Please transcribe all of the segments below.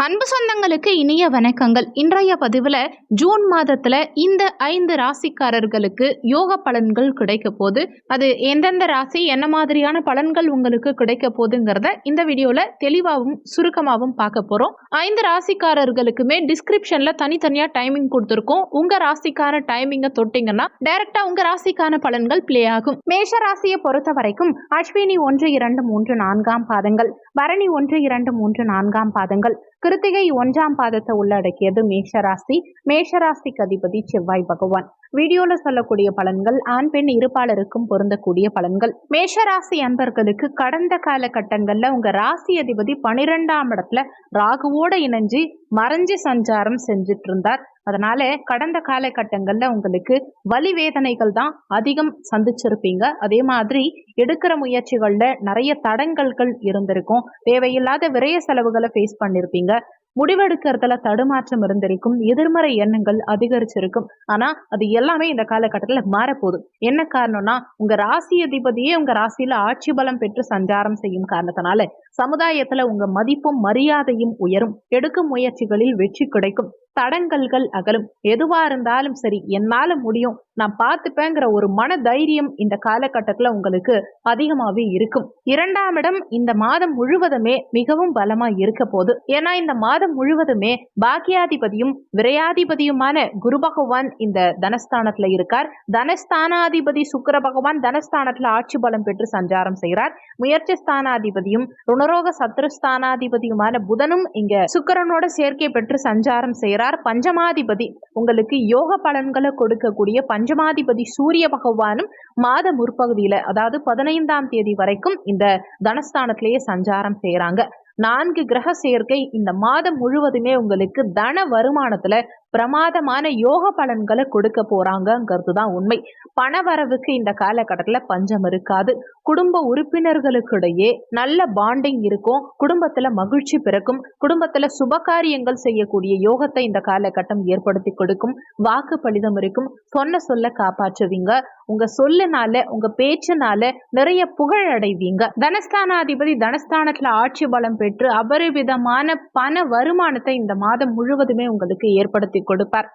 அன்பு சொந்தங்களுக்கு இனிய வணக்கங்கள். இன்றைய பதிவில் ஜூன் மாதத்தில் இந்த 5 ராசிக்காரர்களுக்கு யோக பலன்கள் கிடைக்க போது, அது எந்தெந்த ராசி என்ன மாதிரியான பலன்கள் உங்களுக்கு கிடைக்க போதுங்கிறத இந்த வீடியோவில் தெளிவாகவும் சுருக்கமாகவும் பார்க்க போகிறோம். 5 ராசிக்காரர்களுக்குமே டிஸ்கிரிப்ஷனில் தனித்தனியாக டைமிங் கொடுத்துருக்கோம். உங்கள் ராசிக்கான டைமிங்கை தொட்டிங்கன்னா டைரக்டாக உங்கள் ராசிக்கான பலன்கள் பிளே ஆகும். மேஷ ராசியை பொறுத்த வரைக்கும் அஸ்வினி 1, 2, 3, 4 பாதங்கள், பரணி 1, 2, 3, 4 பாதங்கள், கிருத்திகை 1ஆம் பாதத்தை உள்ளடக்கியது மேஷராசி. மேஷராசிக்கு அதிபதி செவ்வாய் பகவான். வீடியோல சொல்லக்கூடிய பலன்கள் ஆண் பெண் இருப்பாளருக்கும் பொருந்தக்கூடிய பலன்கள். மேஷராசி அன்பர்களுக்கு கடந்த காலகட்டங்கள்ல உங்க ராசி அதிபதி 12ஆம் இடத்துல ராகுவோட இணைஞ்சு மறைஞ்சு சஞ்சாரம் செஞ்சுட்டு இருந்தார். அதனால கடந்த காலகட்டங்கள்ல உங்களுக்கு வலி வேதனைகள் தான் அதிகம் சந்திச்சிருப்பீங்க. அதே மாதிரி எடுக்கிற முயற்சிகள்ல நிறைய தடங்கல்கள் இருந்திருக்கும். தேவையில்லாத விரய செலவுகளை ஃபேஸ் பண்ணிருப்பீங்க. முடிவெடுக்கிறதுல தடுமாற்றம் இருந்திருக்கும். எதிர்மறை எண்ணங்கள் அதிகரிச்சிருக்கும். ஆனா அது எல்லாமே இந்த காலகட்டத்துல மாறப்போகுது. என்ன காரணம்னா, உங்க ராசி அதிபதியே உங்க ராசியில ஆட்சி பலம் பெற்று சஞ்சாரம் செய்யும் காரணத்தினால சமுதாயத்துல உங்க மதிப்பும் மரியாதையும் உயரும். எடுக்கும் முயற்சிகளில் வெற்றி கிடைக்கும். தடங்கல்கள் அகலும். எதுவா இருந்தாலும் சரி, என்னால முடியும், நான் பார்த்துப்பேங்கிற ஒரு மன தைரியம் இந்த காலகட்டத்துல உங்களுக்கு அதிகமாவே இருக்கும். 2ஆம் இடம் இந்த மாதம் முழுவதுமே மிகவும் பலமா இருக்க போது. ஏன்னா இந்த மாதம் முழுவதுமே பாக்கியாதிபதியும் விரையாதிபதியுமான குரு பகவான் இந்த தனஸ்தானத்துல இருக்கார். தனஸ்தானாதிபதி சுக்கிர பகவான் தனஸ்தானத்துல ஆட்சி பலம் பெற்று சஞ்சாரம் செய்கிறார். முயற்சி ஸ்தானாதிபதியும் ருணரோக சத்ருஸ்தானாதிபதியுமான புதனும் இங்க சுக்கிரனோட சேர்க்கை பெற்று சஞ்சாரம் செய்கிறார். பஞ்சமாதிபதி உங்களுக்கு யோக பலன்களை கொடுக்கக்கூடிய பஞ்சமாதிபதி சூரிய பகவானும் மாத முற்பகுதியில, அதாவது 15ஆம் தேதி வரைக்கும் இந்த தனஸ்தானத்திலேயே சஞ்சாரம் செய்யறாங்க. 4 கிரக சேர்க்கை இந்த மாதம் முழுவதுமே உங்களுக்கு தன வருமானத்துல பிரமாதமான யோக பலன்களை கொடுக்க போறாங்கிறது தான் உண்மை. பண வரவுக்கு இந்த காலகட்டத்துல பஞ்சம் இருக்காது. குடும்ப உறுப்பினர்களுக்கிடையே நல்ல பாண்டிங் இருக்கும். குடும்பத்துல மகிழ்ச்சி பிறக்கும். குடும்பத்துல சுபகாரியங்கள் செய்யக்கூடிய யோகத்தை இந்த காலகட்டம் ஏற்படுத்தி கொடுக்கும். வாக்கு பலிதம் இருக்கும். சொன்ன சொல்ல காப்பாற்றுவீங்க. உங்க சொல்லுனால உங்க பேச்சுனால நிறைய புகழ் அடைவீங்க. தனஸ்தானாதிபதி தனஸ்தானத்துல ஆட்சி பலம் பெற்று அபரிவிதமான பண வருமானத்தை இந்த மாதம் முழுவதுமே உங்களுக்கு ஏற்படுத்தி கொடுப்பார்.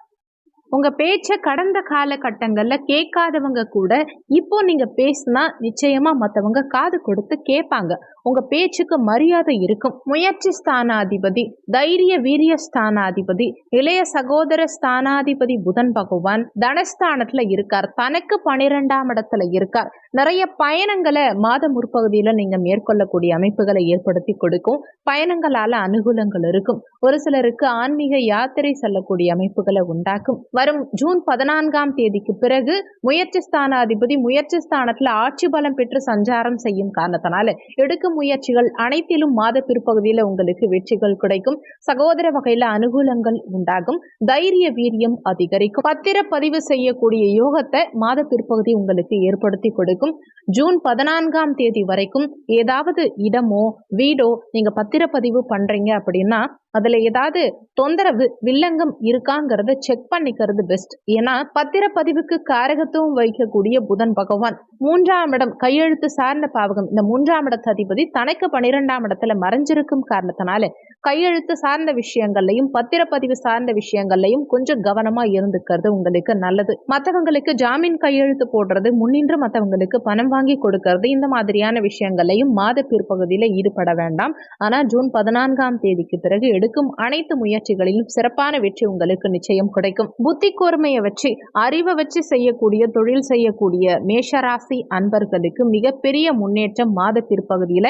உங்க பேச்ச கடந்த காலகட்டங்கள்ல கேட்காதவங்க கூட இப்போ நீங்க பேசினா நிச்சயமா மற்றவங்க காது கொடுத்து கேட்பாங்க. உங்க பேச்சுக்கு மரியாதை இருக்கும். முயற்சி ஸ்தானாதிபதி, தைரிய வீரிய ஸ்தானாதிபதி, இளைய சகோதர ஸ்தானாதிபதி புதன் பகவான் தனஸ்தானத்துல இருக்கார். தனக்கு 12ஆம் இடத்துல இருக்கார். நிறைய பயணங்களை மாத முற்பகுதியில நீங்க மேற்கொள்ளக்கூடிய அமைப்புகளை ஏற்படுத்தி கொடுக்கும். பயணங்களால அனுகூலங்கள் இருக்கும். ஒரு சிலருக்கு ஆன்மீக யாத்திரை செல்லக்கூடிய அமைப்புகளை உண்டாக்கும். வரும் ஜூன் 14ஆம் தேதிக்கு பிறகு முயற்சி ஸ்தானாதிபதி முயற்சி ஸ்தானத்துல ஆட்சி பலம் பெற்று சஞ்சாரம் செய்யும் காரணத்தினால எடுக்கும் முயற்சிகள் அனைத்திலும் மாத பிற்பகுதியில உங்களுக்கு வெற்றிகள் கிடைக்கும். சகோதர வகையில அனுகூலங்கள் உண்டாகும். தைரிய வீரியம் அதிகரிக்கும். பத்திரப்பதிவு செய்யக்கூடிய யோகத்தை மாத பிற்பகுதி உங்களுக்கு ஏற்படுத்தி கொடுக்கும். ஜூன் 14ஆம் தேதி வரைக்கும் ஏதாவது இடமோ வீடோ நீங்க பத்திரப்பதிவு பண்றீங்க அப்படின்னா அதுல ஏதாவது தொந்தரவு வில்லங்கம் இருக்காங்கிறத செக் பண்ணிக்கிறது பெஸ்ட். ஏன்னா பத்திரப்பதிவுக்கு காரகத்துவம் வைக்கக்கூடிய புதன் பகவான் 3ஆம் இடம் கையெழுத்து சார்ந்த பாவகம். இந்த 3ஆம் இடத்து அதிபதி தனக்கு 12ஆம் இடத்துல மறைஞ்சிருக்கும் காரணத்தினால கையெழுத்து சார்ந்த விஷயங்கள்லையும் பத்திரப்பதிவு சார்ந்த விஷயங்கள்லையும் கொஞ்சம் கவனமா இருந்துக்கிறது உங்களுக்கு நல்லது. மற்றவங்களுக்கு ஜாமீன் கையெழுத்து போடுறது, முன்னின்று மற்றவங்களுக்கு பணம் வாங்கி கொடுக்கறது, இந்த மாதிரியான விஷயங்களையும் மாத பிற்பகுதியில ஈடுபட வேண்டாம். ஆனா ஜூன் 14ஆம் தேதிக்கு பிறகு எடுக்கும் அனைத்து முயற்சிகளிலும் சிறப்பான வெற்றி உங்களுக்கு நிச்சயம் கிடைக்கும். புத்தி கூர்மையை வச்சு அறிவை வச்சு செய்யக்கூடிய தொழில் செய்யக்கூடிய மேஷராசி அன்பர்களுக்கு மிகப்பெரிய முன்னேற்றம் மாத பிற்பகுதியில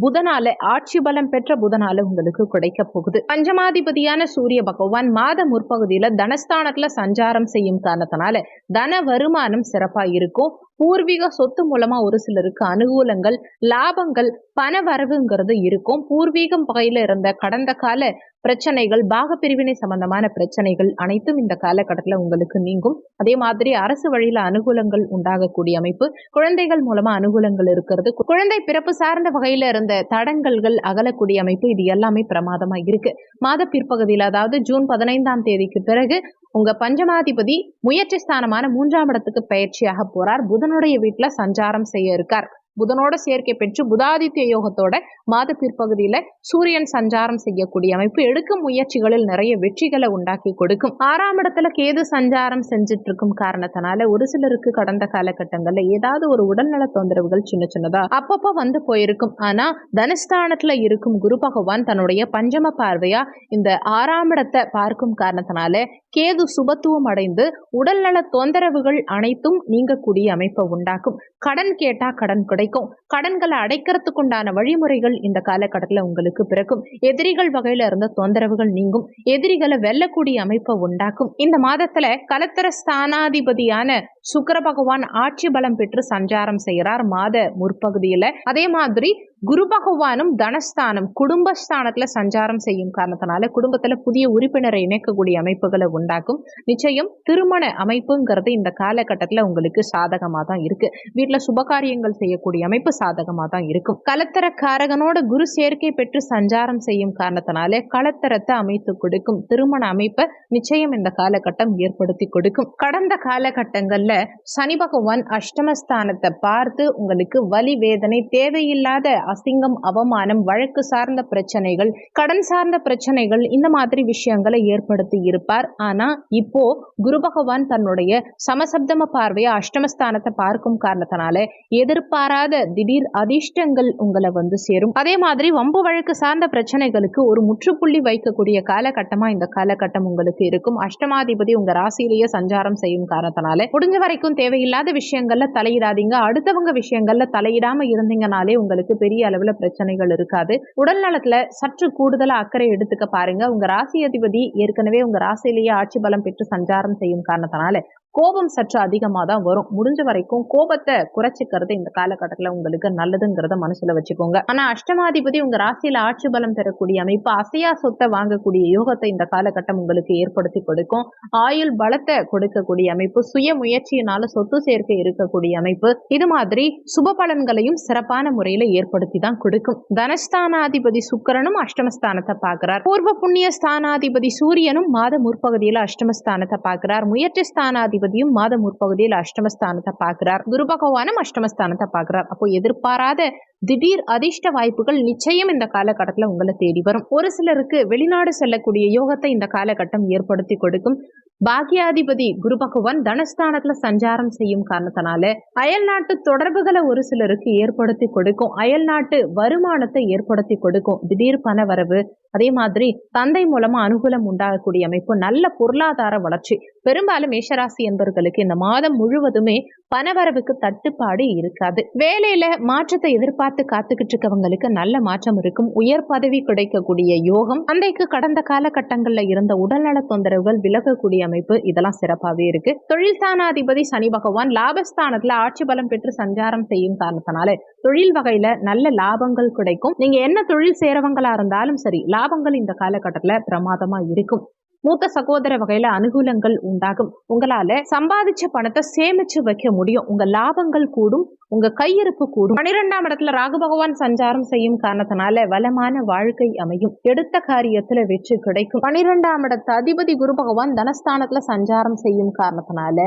புதனால ஆட்சி பலம் பெற்ற புதனால உங்களுக்கு கிடைக்க போகுது. பஞ்சமாதிபதியான சூரிய பகவான் மாத முற்பகுதியில தனஸ்தானத்துல சஞ்சாரம் செய்யும் காரணத்தினால தன வருமானம் சிறப்பா இருக்கும். பூர்வீக சொத்து மூலமா ஒரு சிலருக்கு அனுகூலங்கள், லாபங்கள், பண வரவுங்கிறது இருக்கும். பூர்வீகம் வகையில இருந்த கடந்த கால பிரச்சனைகள், பாக பிரிவினை சம்பந்தமான பிரச்சனைகள் அனைத்தும் இந்த காலகட்டத்தில் உங்களுக்கு நீங்கும். அதே மாதிரி அரசு வழியில அனுகூலங்கள் உண்டாகக்கூடிய அமைப்பு, குழந்தைகள் மூலமா அனுகூலங்கள் இருக்கிறது, குழந்தை பிறப்பு சார்ந்த வகையில இருந்த தடங்கல்கள் அகலக்கூடிய அமைப்பு, இது எல்லாமே பிரமாதமா இருக்கு. மாத பிற்பகுதியில், அதாவது ஜூன் 15ஆம் தேதிக்கு பிறகு உங்க பஞ்சமாதிபதி முயற்சி ஸ்தானமான 3ஆம் இடத்துக்கு பயிற்சியாக போறார். புதனுடைய வீட்டுல சஞ்சாரம் செய்ய இருக்கார். புதனோட சேர்க்கை பெற்று புதாதித்ய யோகத்தோட மாத பிற்பகுதியில சூரியன் சஞ்சாரம் செய்யக்கூடிய அமைப்பு எடுக்கும் முயற்சிகளில் நிறைய வெற்றிகளை உண்டாக்கி கொடுக்கும். 6ஆம் இடத்துல கேது சஞ்சாரம் செஞ்சுட்டு இருக்கும் காரணத்தினால ஒரு சிலருக்கு கடந்த காலகட்டங்கள்ல ஏதாவது ஒரு உடல்நல தொந்தரவுகள் சின்ன சின்னதா அப்பப்ப வந்து போயிருக்கும். ஆனா தனஸ்தானத்துல இருக்கும் குரு பகவான் தன்னுடைய பஞ்சம பார்வையா இந்த 6ஆம் இடத்தை பார்க்கும் காரணத்தினால கேது சுபத்துவம் அடைந்து உடல்நல தொந்தரவுகள் அனைத்தும் நீங்கக்கூடிய அமைப்பை உண்டாக்கும். கடன் கேட்டா கடன் கிடைக்கும். கடன்களை அடைக்கிறதுக்கு உண்டான வழிமுறைகள் இந்த காலகட்டத்தில் உங்களுக்கு பிறக்கும். எதிரிகள் வகையில இருந்த தொந்தரவுகள் நீங்கும். எதிரிகளை வெல்லக்கூடிய அமைப்பை உண்டாக்கும். இந்த மாதத்துல கலத்தர ஸ்தானாதிபதியான சுக்கிர பகவான் ஆட்சி பலம் பெற்று சஞ்சாரம் செய்கிறார் மாத முற்பகுதியில. அதே மாதிரி குரு பகவானும் தனஸ்தானம் குடும்பஸ்தானத்துல சஞ்சாரம் செய்யும் காரணத்தினால குடும்பத்துல புதிய உறுப்பினரை இணைக்கக்கூடிய அமைப்புகளை உண்டாக்கும். நிச்சயம் திருமண அமைப்புங்கிறது இந்த காலகட்டத்துல உங்களுக்கு சாதகமா தான் இருக்கு. வீட்டுல சுபகாரியங்கள் செய்யக்கூடிய அமைப்பு சாதகமா தான் இருக்கும். கலத்தர காரகனோட குரு சேர்க்கை பெற்று சஞ்சாரம் செய்யும் காரணத்தினால கலத்தரத்தை அமைத்து கொடுக்கும். திருமண அமைப்பை நிச்சயம் இந்த காலகட்டம் ஏற்படுத்தி கொடுக்கும். கடந்த காலகட்டங்கள்ல சனி பகவான் அஷ்டமஸ்தானத்தை பார்த்து உங்களுக்கு வலி வேதனை தேவையில்லாத அசிங்கம் அவமானம் வழக்கு சார்ந்த பிரச்சனைகள் கடன் சார்ந்த பிரச்சனைகள் இந்த மாதிரி விஷயங்களை ஏற்படுத்தி இருப்பார். ஆனா இப்போ குரு பகவான் தன்னுடைய சமசப்தம பார்வையை அஷ்டமஸ்தானத்தை பார்க்கும் காரணத்தினால எதிர்பாராத திடீர் அதிர்ஷ்டங்கள் உங்களை வந்து சேரும். அதே மாதிரி வம்பு வழக்கு சார்ந்த பிரச்சனைகளுக்கு ஒரு முற்றுப்புள்ளி வைக்கக்கூடிய காலகட்டமா இந்த காலகட்டம் உங்களுக்கு இருக்கும். அஷ்டமாதிபதி உங்க ராசியிலேயே சஞ்சாரம் செய்யும் காரணத்தினால முடிஞ்ச வரைக்கும் தேவையில்லாத விஷயங்கள்ல தலையிடாதீங்க. அடுத்தவங்க விஷயங்கள்ல தலையிடாம இருந்தீங்கனாலே உங்களுக்கு பெரிய அளவுல பிரச்சனைகள் இருக்காது. உடல் நலத்துல சற்று கூடுதலா அக்கறை எடுத்துக்க பாருங்க. உங்க ராசி அதிபதி ஏற்கனவே உங்க ராசியிலேயே ஆட்சி பலம் பெற்று சஞ்சாரம் செய்யும் காரணத்தினால கோபம் சற்று அதிகமா தான் வரும். முடிஞ்ச வரைக்கும் கோபத்தை குறைச்சிக்கிறது இந்த காலகட்டத்துல உங்களுக்கு நல்லதுங்கிறத மனசுல வச்சுக்கோங்க. ஆனா அஷ்டமாதிபதி உங்க ராசியில ஆட்சி பலம் பெறக்கூடிய அமைப்பு அசையா சொத்தை வாங்கக்கூடிய யோகத்தை இந்த காலகட்டம் உங்களுக்கு ஏற்படுத்தி கொடுக்கும். ஆயுள் பலத்தை கொடுக்கக்கூடிய அமைப்பு, சுய முயற்சியினால சொத்து சேர்க்கை இருக்கக்கூடிய அமைப்பு, இது மாதிரி சுப பலன்களையும் சிறப்பான முறையில ஏற்படுத்தி தான் கொடுக்கும். தனஸ்தானாதிபதி சுக்கிரனும் அஷ்டமஸ்தானத்தை பார்க்கிறார். பூர்வ புண்ணிய ஸ்தானாதிபதி சூரியனும் மாத முற்பகுதியில அஷ்டமஸ்தானத்தை பார்க்கிறார். முயற்சி ஸ்தானாதிபதி மாத முற்பகுதியில் அஷ்டமஸ்தானத்தை பார்க்கிறார். குரு பகவானும் அஷ்டமஸ்தானத்தை பார்க்கிறார். அப்போ எதிர்பாராத திடீர் அதிர்ஷ்ட வாய்ப்புகள் நிச்சயம் இந்த காலகட்டத்தில் உங்களை தேடி வரும். ஒரு சிலருக்கு வெளிநாடு செல்லக்கூடிய யோகத்தை இந்த காலகட்டம் ஏற்படுத்தி கொடுக்கும். பாக்கியாதிபதி குரு பகவான் தனஸ்தானத்துல சஞ்சாரம் செய்யும் காரணத்தினால அயல் நாட்டு தொடர்புகளை ஒரு சிலருக்கு ஏற்படுத்தி கொடுக்கும். அயல் நாட்டு வருமானத்தை ஏற்படுத்தி கொடுக்கும். திடீர் பண வரவு, அதே மாதிரி தந்தை மூலமா அனுகூலம் உண்டாகக்கூடிய அமைப்பு, நல்ல பொருளாதார வளர்ச்சி. பெரும்பாலும் மேஷராசி என்பவர்களுக்கு இந்த மாதம் முழுவதுமே பணவரவுக்கு தட்டுப்பாடு இருக்காது. வேலையில மாற்றத்தை எதிர்பார்த்து காத்துக்கிட்டு இருக்கவங்களுக்கு நல்ல மாற்றம் இருக்கும். உயர் பதவி கிடைக்கக்கூடிய யோகம், அன்றைக்கு கடந்த காலகட்டங்கள்ல இருந்த உடல்நல தொந்தரவுகள் விலகக்கூடிய அமைப்பு, இதெல்லாம் சிறப்பாகவே இருக்கு. தொழில் ஸ்தானாதிபதி சனி பகவான் லாபஸ்தானத்துல ஆட்சி பலம் பெற்று சஞ்சாரம் செய்யும் காரணத்தினால தொழில் வகையில நல்ல லாபங்கள் கிடைக்கும். நீங்க என்ன தொழில் சேரவங்களா இருந்தாலும் சரி, லாபங்கள் இந்த காலகட்டத்துல பிரமாதமா இருக்கும். மூத்த சகோதர வகையில அனுகூலங்கள் உண்டாகும். உங்களால சம்பாதிச்ச பணத்தை சேமிச்சு வைக்க முடியும். உங்க லாபங்கள் கூடும், உங்க கையிருப்பு கூடும். 12ஆம் இடத்துல ராகு பகவான் சஞ்சாரம் செய்யும் காரணத்தினால வளமான வாழ்க்கை அமையும். எடுத்த காரியத்துல வெற்றி கிடைக்கும். 12ஆம் இடத்து அதிபதி குரு பகவான் தனஸ்தானத்துல சஞ்சாரம் செய்யும் காரணத்தினால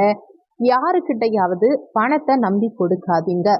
யாருக்கிட்டையாவது பணத்தை நம்பி கொடுக்காதீங்க.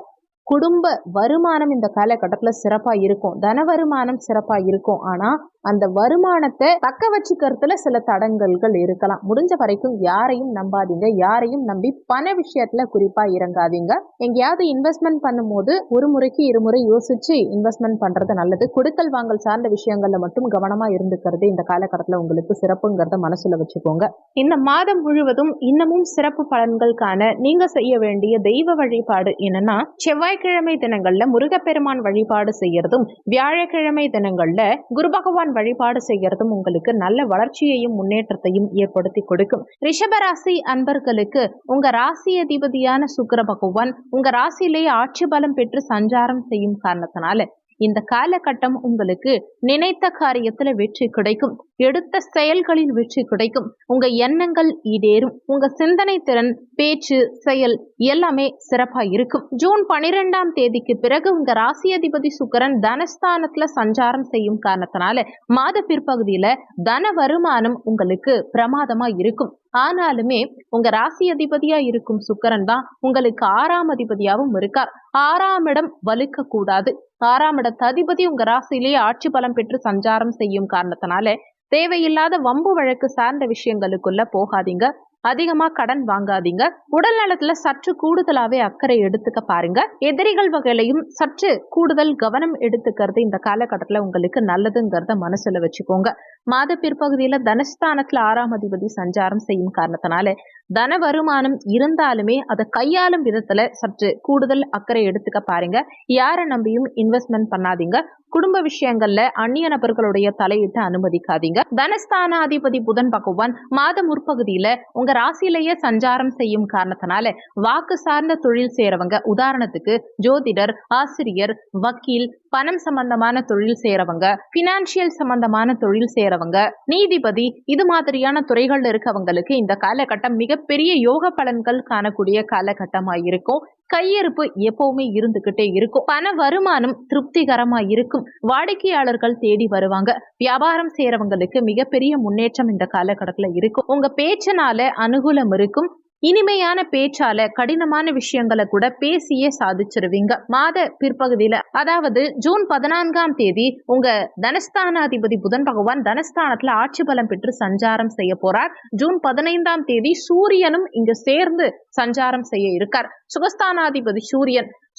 குடும்ப வருமானம் இந்த காலகட்டத்துல சிறப்பா இருக்கும். தன வருமானம் சிறப்பா இருக்கும். ஆனா அந்த வருமானத்தை தக்க வச்சுக்கிறதுல சில தடங்கல்கள் இருக்கலாம். முடிஞ்ச வரைக்கும் யாரையும் நம்பாதீங்க. யாரையும் நம்பி பண விஷயத்துல குறிப்பா இறங்காதீங்க. எங்கேயாவது இன்வெஸ்ட்மெண்ட் பண்ணும்போது ஒரு முறைக்கு இருமுறை யோசிச்சு இன்வெஸ்ட்மெண்ட் பண்றது நல்லது. கொடுக்கல் வாங்கல் சார்ந்த விஷயங்கள்ல மட்டும் கவனமா இருந்துக்கிறது இந்த காலகட்டத்துல உங்களுக்கு சிறப்புங்கிறத மனசுல வச்சுக்கோங்க. இந்த மாதம் முழுவதும் இன்னமும் சிறப்பு பலன்கள் காண நீங்க செய்ய வேண்டிய தெய்வ வழிபாடு என்னன்னா, செவ்வாய்க்கிழமை தினங்கள்ல முருகப்பெருமான் வழிபாடு செய்யறதும், வியாழக்கிழமை தினங்கள்ல குரு பகவான் வழிபாடு செய்யறதும் உங்களுக்கு நல்ல வளர்ச்சியையும் முன்னேற்றத்தையும் ஏற்படுத்தி கொடுக்கும். ரிஷபராசி அன்பர்களுக்கு உங்க ராசி அதிபதியான சுக்கிர பகவான் உங்க ராசியிலேயே ஆட்சி பலம் பெற்று சஞ்சாரம் செய்யும் காரணத்தினால இந்த காலகட்டம் உங்களுக்கு நினைத்த காரியத்துல வெற்றி கிடைக்கும். எடுத்த செயல்களில் வெற்றி கிடைக்கும். உங்க எண்ணங்கள் ஈடேறும். உங்க சிந்தனை திறன், பேச்சு, செயல் எல்லாமே சிறப்பா இருக்கும். ஜூன் 12ஆம் தேதிக்கு பிறகு உங்க ராசி அதிபதி சுக்கிரன் தனஸ்தானத்துல சஞ்சாரம் செய்யும் காரணத்தினால மாத பிற்பகுதியில தன வருமானம் உங்களுக்கு பிரமாதமா இருக்கும். ஆனாலுமே உங்க ராசி அதிபதியா இருக்கும் சுக்கிரன் தான் உங்களுக்கு 6ஆம் அதிபதியாவும் இருக்கார். 6ஆம் இடம் வலுக்க கூடாது. 6ஆம் இடத்து அதிபதி உங்க ராசியிலேயே ஆட்சி பலம் பெற்று சஞ்சாரம் செய்யும் காரணத்தினால தேவையில்லாத வம்பு வழக்கு சார்ந்த விஷயங்களுக்குள்ள போகாதீங்க. அதிகமா கடன் வாங்காதீங்க. உடல் நலத்துல சற்று கூடுதலாவே அக்கறை எடுத்துக்க பாருங்க. எதிரிகள் வகையிலையும் சற்று கூடுதல் கவனம் எடுத்துக்கிறது இந்த காலகட்டத்துல உங்களுக்கு நல்லதுங்கிறத மனசுல வச்சுக்கோங்க. மாத பிற்பகுதியில தனஸ்தானத்துல 6ஆம் அதிபதி சஞ்சாரம் செய்யும் காரணத்தினால தன வருமானம் இருந்தாலுமே அதை கையாளும் விதத்துல சற்று கூடுதல் அக்கறை எடுத்துக்க பாருங்க. யாரை நம்பியும் இன்வெஸ்ட்மெண்ட் பண்ணாதீங்க. குடும்ப விஷயங்கள்ல அந்நிய நபர்களுடைய தலையிட்டு அனுமதிக்காதீங்க. தனஸ்தானாதிபதி புதன் பகவான் மாத முற்பகுதியில உங்க ராசியிலேயே சஞ்சாரம் செய்யும் காரணத்தினால வாக்கு சார்ந்த தொழில் செய்யறவங்க, உதாரணத்துக்கு ஜோதிடர், ஆசிரியர், வக்கீல், பணம் சம்பந்தமான தொழில் செய்யறவங்க, பினான்சியல் சம்பந்தமான தொழில் செய்யறவங்க, நீதிபதி, இது மாதிரியான துறைகள்ல இருக்கவங்களுக்கு இந்த காலகட்டம் மிகப்பெரிய யோக பலன்கள் காணக்கூடிய காலகட்டமா இருக்கும். கையிருப்பு எப்பவுமே இருந்துகிட்டே இருக்கும். பண வருமானம் திருப்திகரமா இருக்கும். வாடிக்கையாளர்கள் தேடி வருவாங்க. வியாபாரம் செய்யறவங்களுக்கு மிகப்பெரிய முன்னேற்றம் இந்த காலகட்டத்துல இருக்கும். உங்க பேச்சினால அனுகூலம் இருக்கும். இனிமையான பேச்சால கடினமான விஷயங்களை கூட பேசியே சாதிச்சிருவீங்க. மாத பிற்பகுதியில, அதாவது ஜூன் 14ஆம் தேதி உங்க தனஸ்தானாதிபதி புதன் பகவான் தனஸ்தானத்துல ஆட்சி பலம் பெற்று சஞ்சாரம் செய்ய போறார். ஜூன் 15ஆம் தேதி சூரியனும் இங்க சேர்ந்து சஞ்சாரம் செய்ய இருக்கார். சுகஸ்தானாதிபதி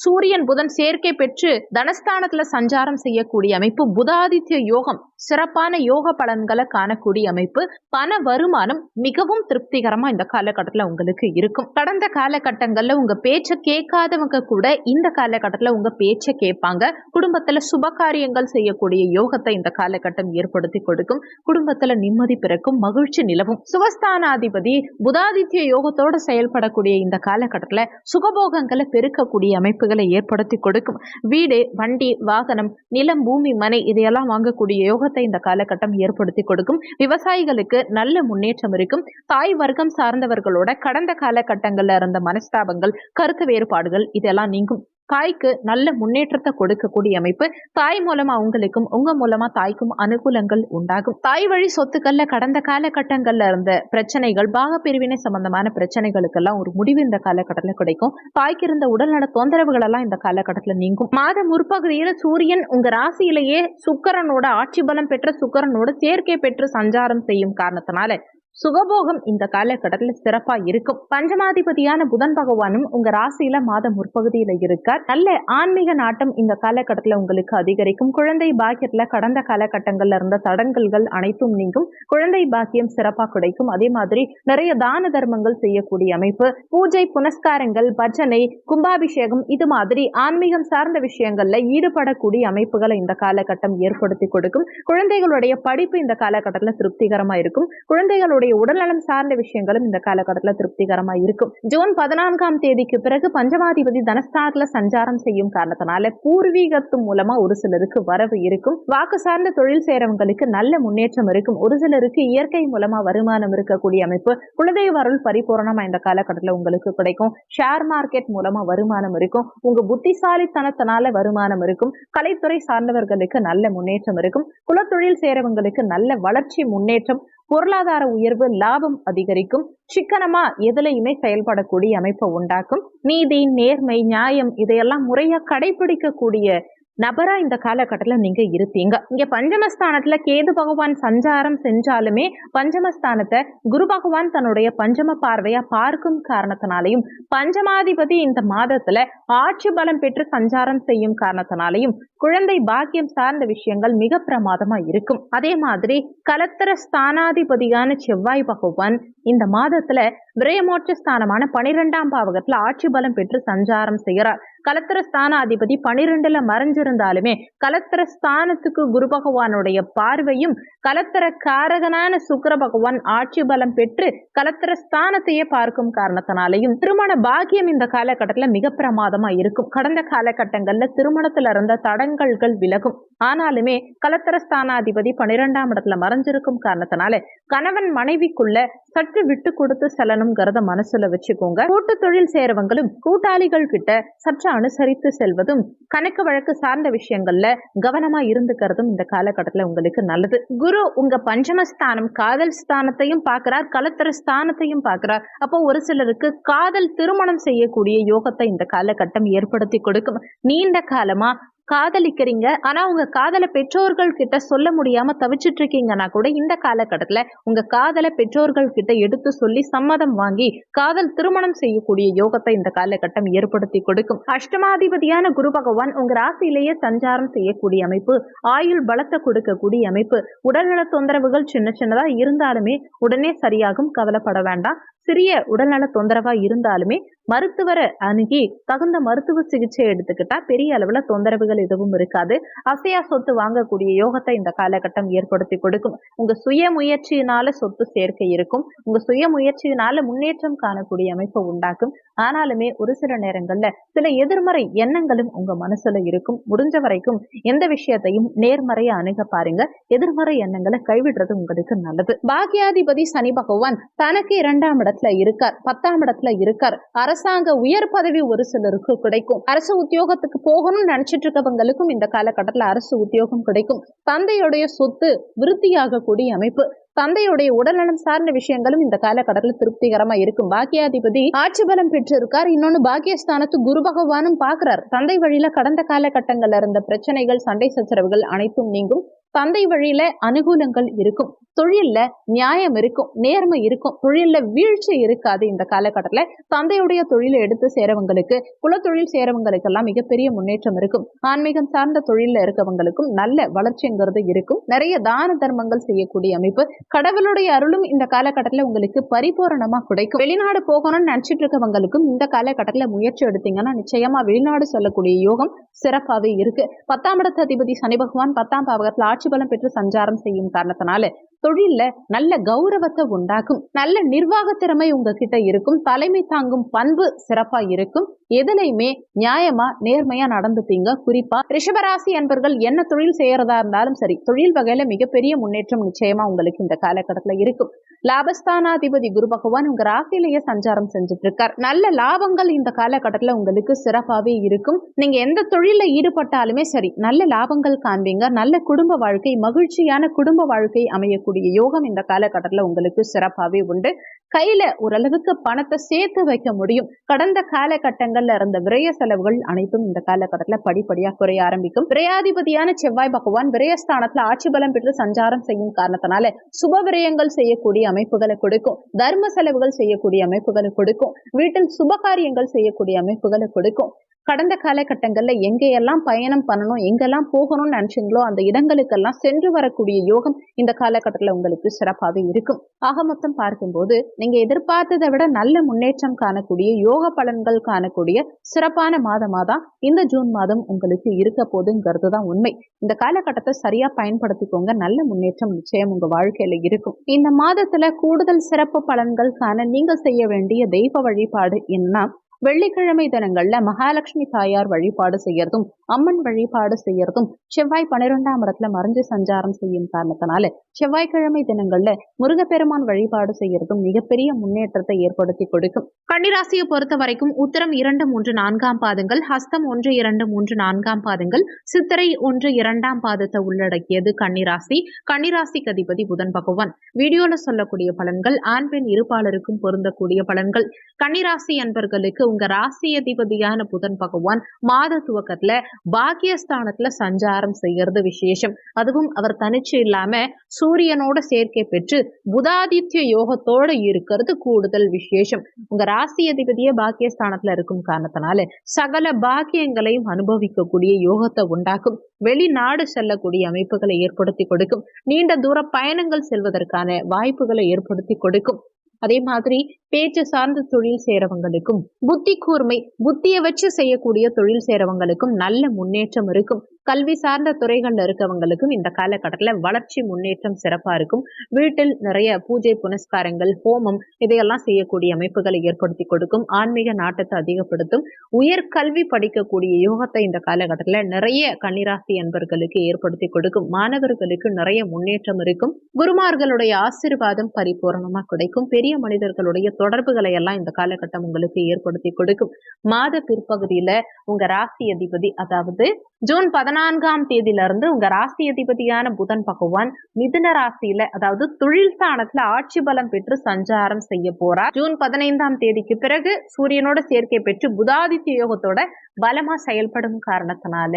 சூரியன் புதன் சேர்க்கை பெற்று தனஸ்தானத்துல சஞ்சாரம் செய்யக்கூடிய அமைப்பு புதாதித்ய யோகம், சிறப்பான யோக பலன்களை காணக்கூடிய அமைப்பு. பண வருமானம் மிகவும் திருப்திகரமா இந்த காலகட்டத்துல உங்களுக்கு இருக்கும். கடந்த காலகட்டங்கள்ல உங்க பேச்ச கேட்காதவங்க கூட இந்த காலகட்டத்துல உங்க பேச்ச கேட்பாங்க. குடும்பத்துல சுப காரியங்கள் செய்யக்கூடிய யோகத்தை இந்த காலகட்டம் ஏற்படுத்தி கொடுக்கும். குடும்பத்துல நிம்மதி பிறக்கும், மகிழ்ச்சி நிலவும். சுகஸ்தானாதிபதி புதாதித்ய யோகத்தோட செயல்படக்கூடிய இந்த காலகட்டத்துல சுகபோகங்களை பெருக்கக்கூடிய அமைப்புகளை ஏற்படுத்தி கொடுக்கும். வீடு, வண்டி, வாகனம், நிலம், பூமி, மனை இதையெல்லாம் வாங்கக்கூடிய யோகத்தை இந்த காலகட்டம் ஏற்படுத்தி கொடுக்கும். விவசாயிகளுக்கு நல்ல முன்னேற்றம் இருக்கும். தாய் வர்க்கம் சார்ந்தவர்களோட கடந்த காலகட்டங்கள்ல இருந்த மனஸ்தாபங்கள், கருத்து வேறுபாடுகள் இதெல்லாம் நீங்கும். தாய்க்கு நல்ல முன்னேற்றத்தை கொடுக்கக்கூடிய அமைப்பு. தாய் மூலமா உங்களுக்கும், உங்க மூலமா தாய்க்கும் அனுகூலங்கள் உண்டாகும். தாய் வழி சொத்துக்கள்ல கடந்த காலகட்டங்கள்ல இருந்த பிரச்சனைகள், பாக பிரிவினை சம்பந்தமான பிரச்சனைகளுக்கெல்லாம் ஒரு முடிவு இந்த காலகட்டத்துல கிடைக்கும். தாய்க்கு இருந்த உடல்நல தொந்தரவுகள் எல்லாம் இந்த காலகட்டத்துல நீங்கும். மாத முற்பகுதியில சூரியன் உங்க ராசியிலேயே சுக்கிரனோட ஆட்சி பலம் பெற்ற சுக்கிரனோட சேர்க்கை பெற்று சஞ்சாரம் செய்யும் காரணத்தினால சுகபோகம் இந்த காலகட்டத்துல சிறப்பா இருக்கும். பஞ்சமாதிபதியான புதன் பகவானும் உங்க ராசியில மாத முற்பகுதியில இருக்கார். நல்ல ஆன்மீக நாட்டம் இந்த காலகட்டத்துல உங்களுக்கு அதிகரிக்கும். குழந்தை பாக்கியத்துல கடந்த காலகட்டங்கள்ல இருந்த தடங்கல்கள் அனைத்தும் நீங்கும். குழந்தை பாக்கியம் சிறப்பா கிடைக்கும். அதே மாதிரி நிறைய தான தர்மங்கள் செய்யக்கூடிய அமைப்பு, பூஜை புனஸ்காரங்கள், பஜனை, கும்பாபிஷேகம் இது மாதிரி ஆன்மீகம் சார்ந்த விஷயங்கள்ல ஈடுபடக்கூடிய அமைப்புகளை இந்த காலகட்டம் ஏற்படுத்தி கொடுக்கும். குழந்தைகளுடைய படிப்பு இந்த காலகட்டத்துல திருப்திகரமா இருக்கும். குழந்தைகளுடைய உடல்நலம் சார்ந்த விஷயங்களும் இந்த காலகட்டத்துல திருப்திகரமா இருக்கும். ஜூன் 14ஆம் தேதிக்கு பிறகு பஞ்சமாதிபதி தனஸ்தானத்துல சஞ்சாரம் செய்யும் காரணத்தினால பூர்வீகத்து மூலமா ஒரு சிலருக்கு வரவு இருக்கும். வாக்கு சார்ந்த தொழில் செய்யறவங்களுக்கு நல்ல முன்னேற்றம் இருக்கும். ஒரு சிலருக்கு இயற்கை மூலமா வருமானம் இருக்கக்கூடிய அமைப்பு. குலதெய்வ அருள் பரிபூரணமா இந்த காலகட்டத்துல உங்களுக்கு கிடைக்கும். ஷேர் மார்க்கெட் மூலமா வருமானம் இருக்கும். உங்க புத்திசாலித்தனத்தினால வருமானம் இருக்கும். கலைத்துறை சார்ந்தவர்களுக்கு நல்ல முன்னேற்றம் இருக்கும். குலத்தொழில் செய்யறவங்களுக்கு நல்ல வளர்ச்சி, முன்னேற்றம், பொருளாதார உயர்வு, லாபம் அதிகரிக்கும். சிக்கனமா எதுலையுமே செயல்படக்கூடிய அமைப்பை உண்டாக்கும். நீதி, நேர்மை, நியாயம் இதையெல்லாம் முறையா கடைபிடிக்கக்கூடிய நபரா இந்த காலகட்டத்துல நீங்க இருப்பீங்க. இங்க பஞ்சமஸ்தானத்துல கேது பகவான் சஞ்சாரம் செஞ்சாலுமே பஞ்சமஸ்தானத்தை குரு பகவான் தன்னுடைய பஞ்சம பார்வையா பார்க்கும் காரணத்தினாலையும், பஞ்சமாதிபதி இந்த மாதத்துல ஆட்சி பலம் பெற்று சஞ்சாரம் செய்யும் காரணத்தினாலையும் குழந்தை பாக்கியம் சார்ந்த விஷயங்கள் மிக பிரமாதமா இருக்கும். அதே மாதிரி கலத்திர ஸ்தானாதிபதியான செவ்வாய் பகவான் இந்த மாதத்துல விரயமோட்ச ஸ்தானமான 12ஆம் பாவகத்துல ஆட்சி பலம் பெற்று சஞ்சாரம் செய்கிறார். கலத்திர ஸ்தானாதிபதி 12ல மறைஞ்சிருந்தாலுமே கலத்திர ஸ்தானத்துக்கு குரு பகவானுடைய பார்வையும், கலத்திர காரகனான சுக்கிர பகவான் ஆட்சி பலம் பெற்று கலத்திர ஸ்தானத்தையே பார்க்கும் காரணத்தினாலையும் திருமண பாக்கியம் இந்த காலகட்டத்துல மிக பிரமாதமா இருக்கும். கடந்த காலகட்டங்கள்ல திருமணத்துல இருந்த தடங்கள் தடங்கல்கள் விலகும். ஆனாலுமே கலத்திரஸ்தானாதிபதி 12ஆம் இடத்துல மறைஞ்சிருக்கும் காரணத்தினால கணவன் மனைவிக்குள்ள சற்று விட்டு கொடுத்து செல்லணுங்கிறத மனசுல வச்சுக்கோங்க. கூட்டு தொழில் சேரவங்களும் கூட்டாளிகள் கிட்ட சற்று அனுசரித்து செல்வதும், கணக்கு வழக்கு சார்ந்த விஷயங்கள்ல கவனமா இருந்துக்கிறதும் இந்த காலகட்டத்துல உங்களுக்கு நல்லது. குரு உங்க பஞ்சமஸ்தானம் காதல் ஸ்தானத்தையும் பார்க்கிறார், கலத்திர ஸ்தானத்தையும் பார்க்கிறார். அப்போ ஒரு சிலருக்கு காதல் திருமணம் செய்யக்கூடிய யோகத்தை இந்த காலகட்டம் ஏற்படுத்தி கொடுக்கும். நீண்ட காலமா காதலிக்கிறீங்க, ஆனா உங்க காதலை பெற்றோர்கள் கிட்ட சொல்ல முடியாம தவிச்சிட்டு இருக்கீங்கன்னா கூட இந்த காலகட்டத்துல உங்க காதலை பெற்றோர்கள் கிட்ட எடுத்து சொல்லி சம்மதம் வாங்கி காதல் திருமணம் செய்யக்கூடிய யோகத்தை இந்த காலகட்டம் ஏற்படுத்தி கொடுக்கும். அஷ்டமாதிபதியான குரு பகவான் உங்க ராசியிலேயே சஞ்சாரம் செய்யக்கூடிய அமைப்பு, ஆயுள் பலத்தை கொடுக்கக்கூடிய அமைப்பு. உடல்நல தொந்தரவுகள் சின்ன சின்னதா இருந்தாலுமே உடனே சரியாகும், கவலைப்பட வேண்டாம். சிறிய உடல்நல தொந்தரவா இருந்தாலுமே மருத்துவரை அணுகி தகுந்த மருத்துவ சிகிச்சை எடுத்துக்கிட்டா பெரிய அளவுல தொந்தரவுகள் எதுவும் இருக்காது. அசையா சொத்து வாங்கக்கூடிய யோகத்தை இந்த காலகட்டம் ஏற்படுத்தி கொடுக்கும். உங்க சுய முயற்சியினால சொத்து சேர்க்கை இருக்கும், உங்க சுய முயற்சியினால முன்னேற்றம் காணக்கூடிய அமைப்பை உண்டாக்கும். ஆனாலுமே ஒரு சில நேரங்கள்ல சில எதிர்மறை எண்ணங்களும் உங்க மனசுல இருக்கும். முடிஞ்ச வரைக்கும் எந்த விஷயத்தையும் நேர்மறையா அணுக பாருங்க. எதிர்மறை எண்ணங்களை கைவிடுறது உங்களுக்கு நல்லது. பாக்கியாதிபதி சனி பகவான் தனக்கு 2ஆம் இடத்துல இருக்கார், 10ஆம் இடத்துல இருக்கார். அரசாங்க உயர் பதவி ஒரு சிலருக்கு கிடைக்கும். அரசு உத்தியோகத்துக்கு போகணும்னு நினைச்சிட்டு இருக்கவங்களுக்கும் இந்த காலகட்டத்துல அரசு உத்தியோகம் கிடைக்கும். தந்தையுடைய சொத்து விருத்தியாக கூடிய அமைப்பு. தந்தையுடைய உடல்நலம் சார்ந்த விஷயங்களும் இந்த காலகட்டத்தில் திருப்திகரமா இருக்கும். பாக்கியாதிபதி ஆட்சி பலம் பெற்று இருக்கார். இன்னொன்னு பாக்கியஸ்தானத்து குரு பகவானும் பார்க்கிறார். தந்தை வழியில கடந்த காலகட்டங்கள்ல இருந்த பிரச்சனைகள், சண்டை சச்சரவுகள் அனைத்தும் நீங்கும். தந்தை வழியில அனுகூலங்கள் இருக்கும். தொழில்ல நியாயம் இருக்கும், நேர்மை இருக்கும். தொழில்ல வீழ்ச்சி இருக்காது. இந்த காலகட்டத்துல தந்தையுடைய தொழிலை எடுத்து சேரவங்களுக்கு, குலத்தொழில் சேரவங்களுக்கு எல்லாம் மிகப்பெரிய முன்னேற்றம் இருக்கும். ஆன்மீகம் சார்ந்த தொழில இருக்கவங்களுக்கும் நல்ல வளர்ச்சிங்கிறது இருக்கும். நிறைய தான தர்மங்கள் செய்யக்கூடிய அமைப்பு. கடவுளுடைய அருளும் இந்த காலகட்டத்துல உங்களுக்கு பரிபூரணமா கிடைக்கும். வெளிநாடு போகணும்னு நினைச்சிட்டு இருக்கவங்களுக்கும் இந்த காலகட்டத்துல முயற்சி எடுத்தீங்கன்னா நிச்சயமா வெளிநாடு செல்லக்கூடிய யோகம் சிறப்பாவே இருக்கு. 10ஆம் இடத்து அதிபதி சனி பகவான் 10ஆம் பாவகத்துல ஆட்சி பலம் பெற்று சஞ்சாரம் செய்யும் காரணத்தினால தொழில்ல நல்ல கௌரவத்தை உண்டாக்கும். நல்ல நிர்வாக திறமை உங்ககிட்ட இருக்கும். தலைமை தாங்கும் பண்பு சிறப்பா இருக்கும். எதுலையுமே நியாயமா நேர்மையா நடந்துப்பீங்க. குறிப்பா ரிஷபராசி அன்பர்கள் என்ன தொழில் செய்யறதா இருந்தாலும் சரி, தொழில் வகையில மிகப்பெரிய முன்னேற்றம் நிச்சயமா உங்களுக்கு இந்த காலகட்டத்துல இருக்கும். லாபஸ்தானாதிபதி குரு பகவான் உங்க ராசியிலேயே சஞ்சாரம் செஞ்சுட்டு இருக்கார். நல்ல லாபங்கள் இந்த காலகட்டத்துல உங்களுக்கு சிறப்பாவே இருக்கும். நீங்க எந்த தொழில ஈடுபட்டாலுமே சரி, நல்ல லாபங்கள் காண்பீங்க. நல்ல குடும்ப வாழ்க்கை, மகிழ்ச்சியான குடும்ப வாழ்க்கை அமையக்கூடிய யோகம் இந்த காலகட்டத்துல உங்களுக்கு சிறப்பாவே உண்டு. கையில ஓரளவுக்கு பணத்தை சேர்த்து வைக்க முடியும். கடந்த காலகட்டங்கள்ல இருந்த விரய செலவுகள் அனைத்தும் இந்த காலகட்டத்துல படிப்படியா குறைய ஆரம்பிக்கும். விரையாதிபதியான செவ்வாய் பகவான் விரயஸ்தானத்துல ஆட்சி பலம் பெற்று சஞ்சாரம் செய்யும் காரணத்தினால சுப விரயங்கள் செய்யக்கூடிய அமைப்புகளை கொடுக்கும். தர்ம செலவுகள் செய்யக்கூடிய அமைப்புகளை கொடுக்கும். வீட்டில் சுபகாரியங்கள் செய்யக்கூடிய அமைப்புகளை கொடுக்கும். கடந்த காலகட்டங்கள்ல எங்கெல்லாம் பயணம் பண்ணணும், எங்கெல்லாம் போகணும்னு நினைச்சீங்களோ அந்த இடங்களுக்கெல்லாம் சென்று வரக்கூடிய யோகம் இந்த காலகட்டத்துல உங்களுக்கு சிறப்பாக இருக்கும். ஆக மொத்தம் பார்க்கும்போது நீங்க எதிர்பார்த்ததை விட நல்ல முன்னேற்றம் காணக்கூடிய, யோக பலன்கள் காணக்கூடிய சிறப்பான மாதமா தான் இந்த ஜூன் மாதம் உங்களுக்கு இருக்க போதுங்கிறது தான் உண்மை. இந்த காலகட்டத்தை சரியா பயன்படுத்திக்கோங்க. நல்ல முன்னேற்றம் நிச்சயம் உங்க வாழ்க்கையில இருக்கும். இந்த மாதத்துல கூடுதல் சிறப்பு பலன்கள் காண நீங்க செய்ய வேண்டிய தெய்வ வழிபாடு என்ன? வெள்ளிக்கிழமை தினங்கள்ல மகாலட்சுமி தாயார் வழிபாடு செய்யறதும், அம்மன் வழிபாடு செய்யறதும், செவ்வாய் 12ஆம் இடத்துல மறைஞ்சு சஞ்சாரம் செய்யும் காரணத்தினால செவ்வாய்க்கிழமை தினங்கள்ல முருகப்பெருமான் வழிபாடு செய்யறதும் மிகப்பெரிய முன்னேற்றத்தை ஏற்படுத்தி கொடுக்கும். கன்னிராசியை பொறுத்த வரைக்கும் உத்திரம் 2, 3, 4ஆம் பாதங்கள், ஹஸ்தம் 1, 2, 3, 4ஆம் பாதங்கள், சித்திரை 1, 2ஆம் பாதத்தை உள்ளடக்கியது கன்னிராசி. கன்னிராசிக்கு அதிபதி புதன் பகவான். வீடியோல சொல்லக்கூடிய பலன்கள் ஆண் பெண் இருபாலருக்கும் பொருந்தக்கூடிய பலன்கள். கன்னிராசி அன்பர்களுக்கு உங்க ராசி அதிபதியான புதன் பகவான் மாத துவக்கத்துல பாக்கியஸ்தானத்துல சஞ்சாரம் செய்யறது விசேஷம். அதுவும் அவர் தனிச்சு இல்லாம சூரியனோட சேர்க்கை பெற்று புதாதித்ய யோகத்தோட இருக்கிறது கூடுதல் விசேஷம். உங்க ராசி அதிபதியே பாக்கியஸ்தானத்துல இருக்கும் காரணத்தினால சகல பாக்கியங்களையும் அனுபவிக்கக்கூடிய யோகத்தை உண்டாக்கும். வெளிநாடு செல்லக்கூடிய அமைப்புகளை ஏற்படுத்தி கொடுக்கும். நீண்ட தூர பயணங்கள் செல்வதற்கான வாய்ப்புகளை ஏற்படுத்தி கொடுக்கும். அதே மாதிரி பேச்சு சார்ந்த தொழில் செய்யறவங்களுக்கும், புத்தி கூர்மை, புத்தியை வச்சு செய்யக்கூடிய தொழில் செய்யறவங்களுக்கும் நல்ல முன்னேற்றம் இருக்கும். கல்வி சார்ந்த துறைகள்ல இருக்கவங்களுக்கும் இந்த காலகட்டத்துல வளர்ச்சி முன்னேற்றம் சிறப்பா இருக்கும். வீட்டில் நிறைய பூஜை புனஸ்காரங்கள், ஹோமம் இதையெல்லாம் செய்யக்கூடிய அமைப்புகளை ஏற்படுத்தி கொடுக்கும். ஆன்மீக நாட்டத்தை அதிகப்படுத்தும். உயர்கல்வி படிக்கக்கூடிய யோகத்தை இந்த காலகட்டத்துல நிறைய கன்னிராசி அன்பர்களுக்கு ஏற்படுத்தி கொடுக்கும். மாணவர்களுக்கு நிறைய முன்னேற்றம் இருக்கும். குருமார்களுடைய ஆசீர்வாதம் பரிபூர்ணமா கிடைக்கும். பெரிய மனிதர்களுடைய தொடர்புகளை எல்லாம் இந்த காலகட்டம் உங்களுக்கு ஏற்படுத்தி கொடுக்கும். மாத பிற்பகுதியில உங்க ராசி அதிபதி, அதாவது ஜூன் 14ஆம் தேதியிலிருந்து உங்க ராசி அதிபதியான புதன் பகவான் மிதுன ராசியில, அதாவது தொழில் ஸ்தானத்துல ஆட்சி பலம் பெற்று சஞ்சாரம் செய்ய போறார். ஜூன் 15ஆம் தேதிக்கு பிறகு சூரியனோட சேர்க்கை பெற்று புதாதித்ய யோகத்தோட பலமா செயல்படும் காரணத்தினால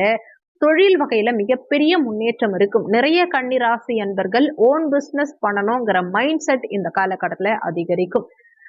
தொழில் வகையில மிகப்பெரிய முன்னேற்றம் இருக்கும். நிறைய கன்னிராசி அன்பர்கள் ஓன் பிசினஸ் பண்ணணுங்கிற மைண்ட் செட் இந்த காலகட்டத்துல அதிகரிக்கும்.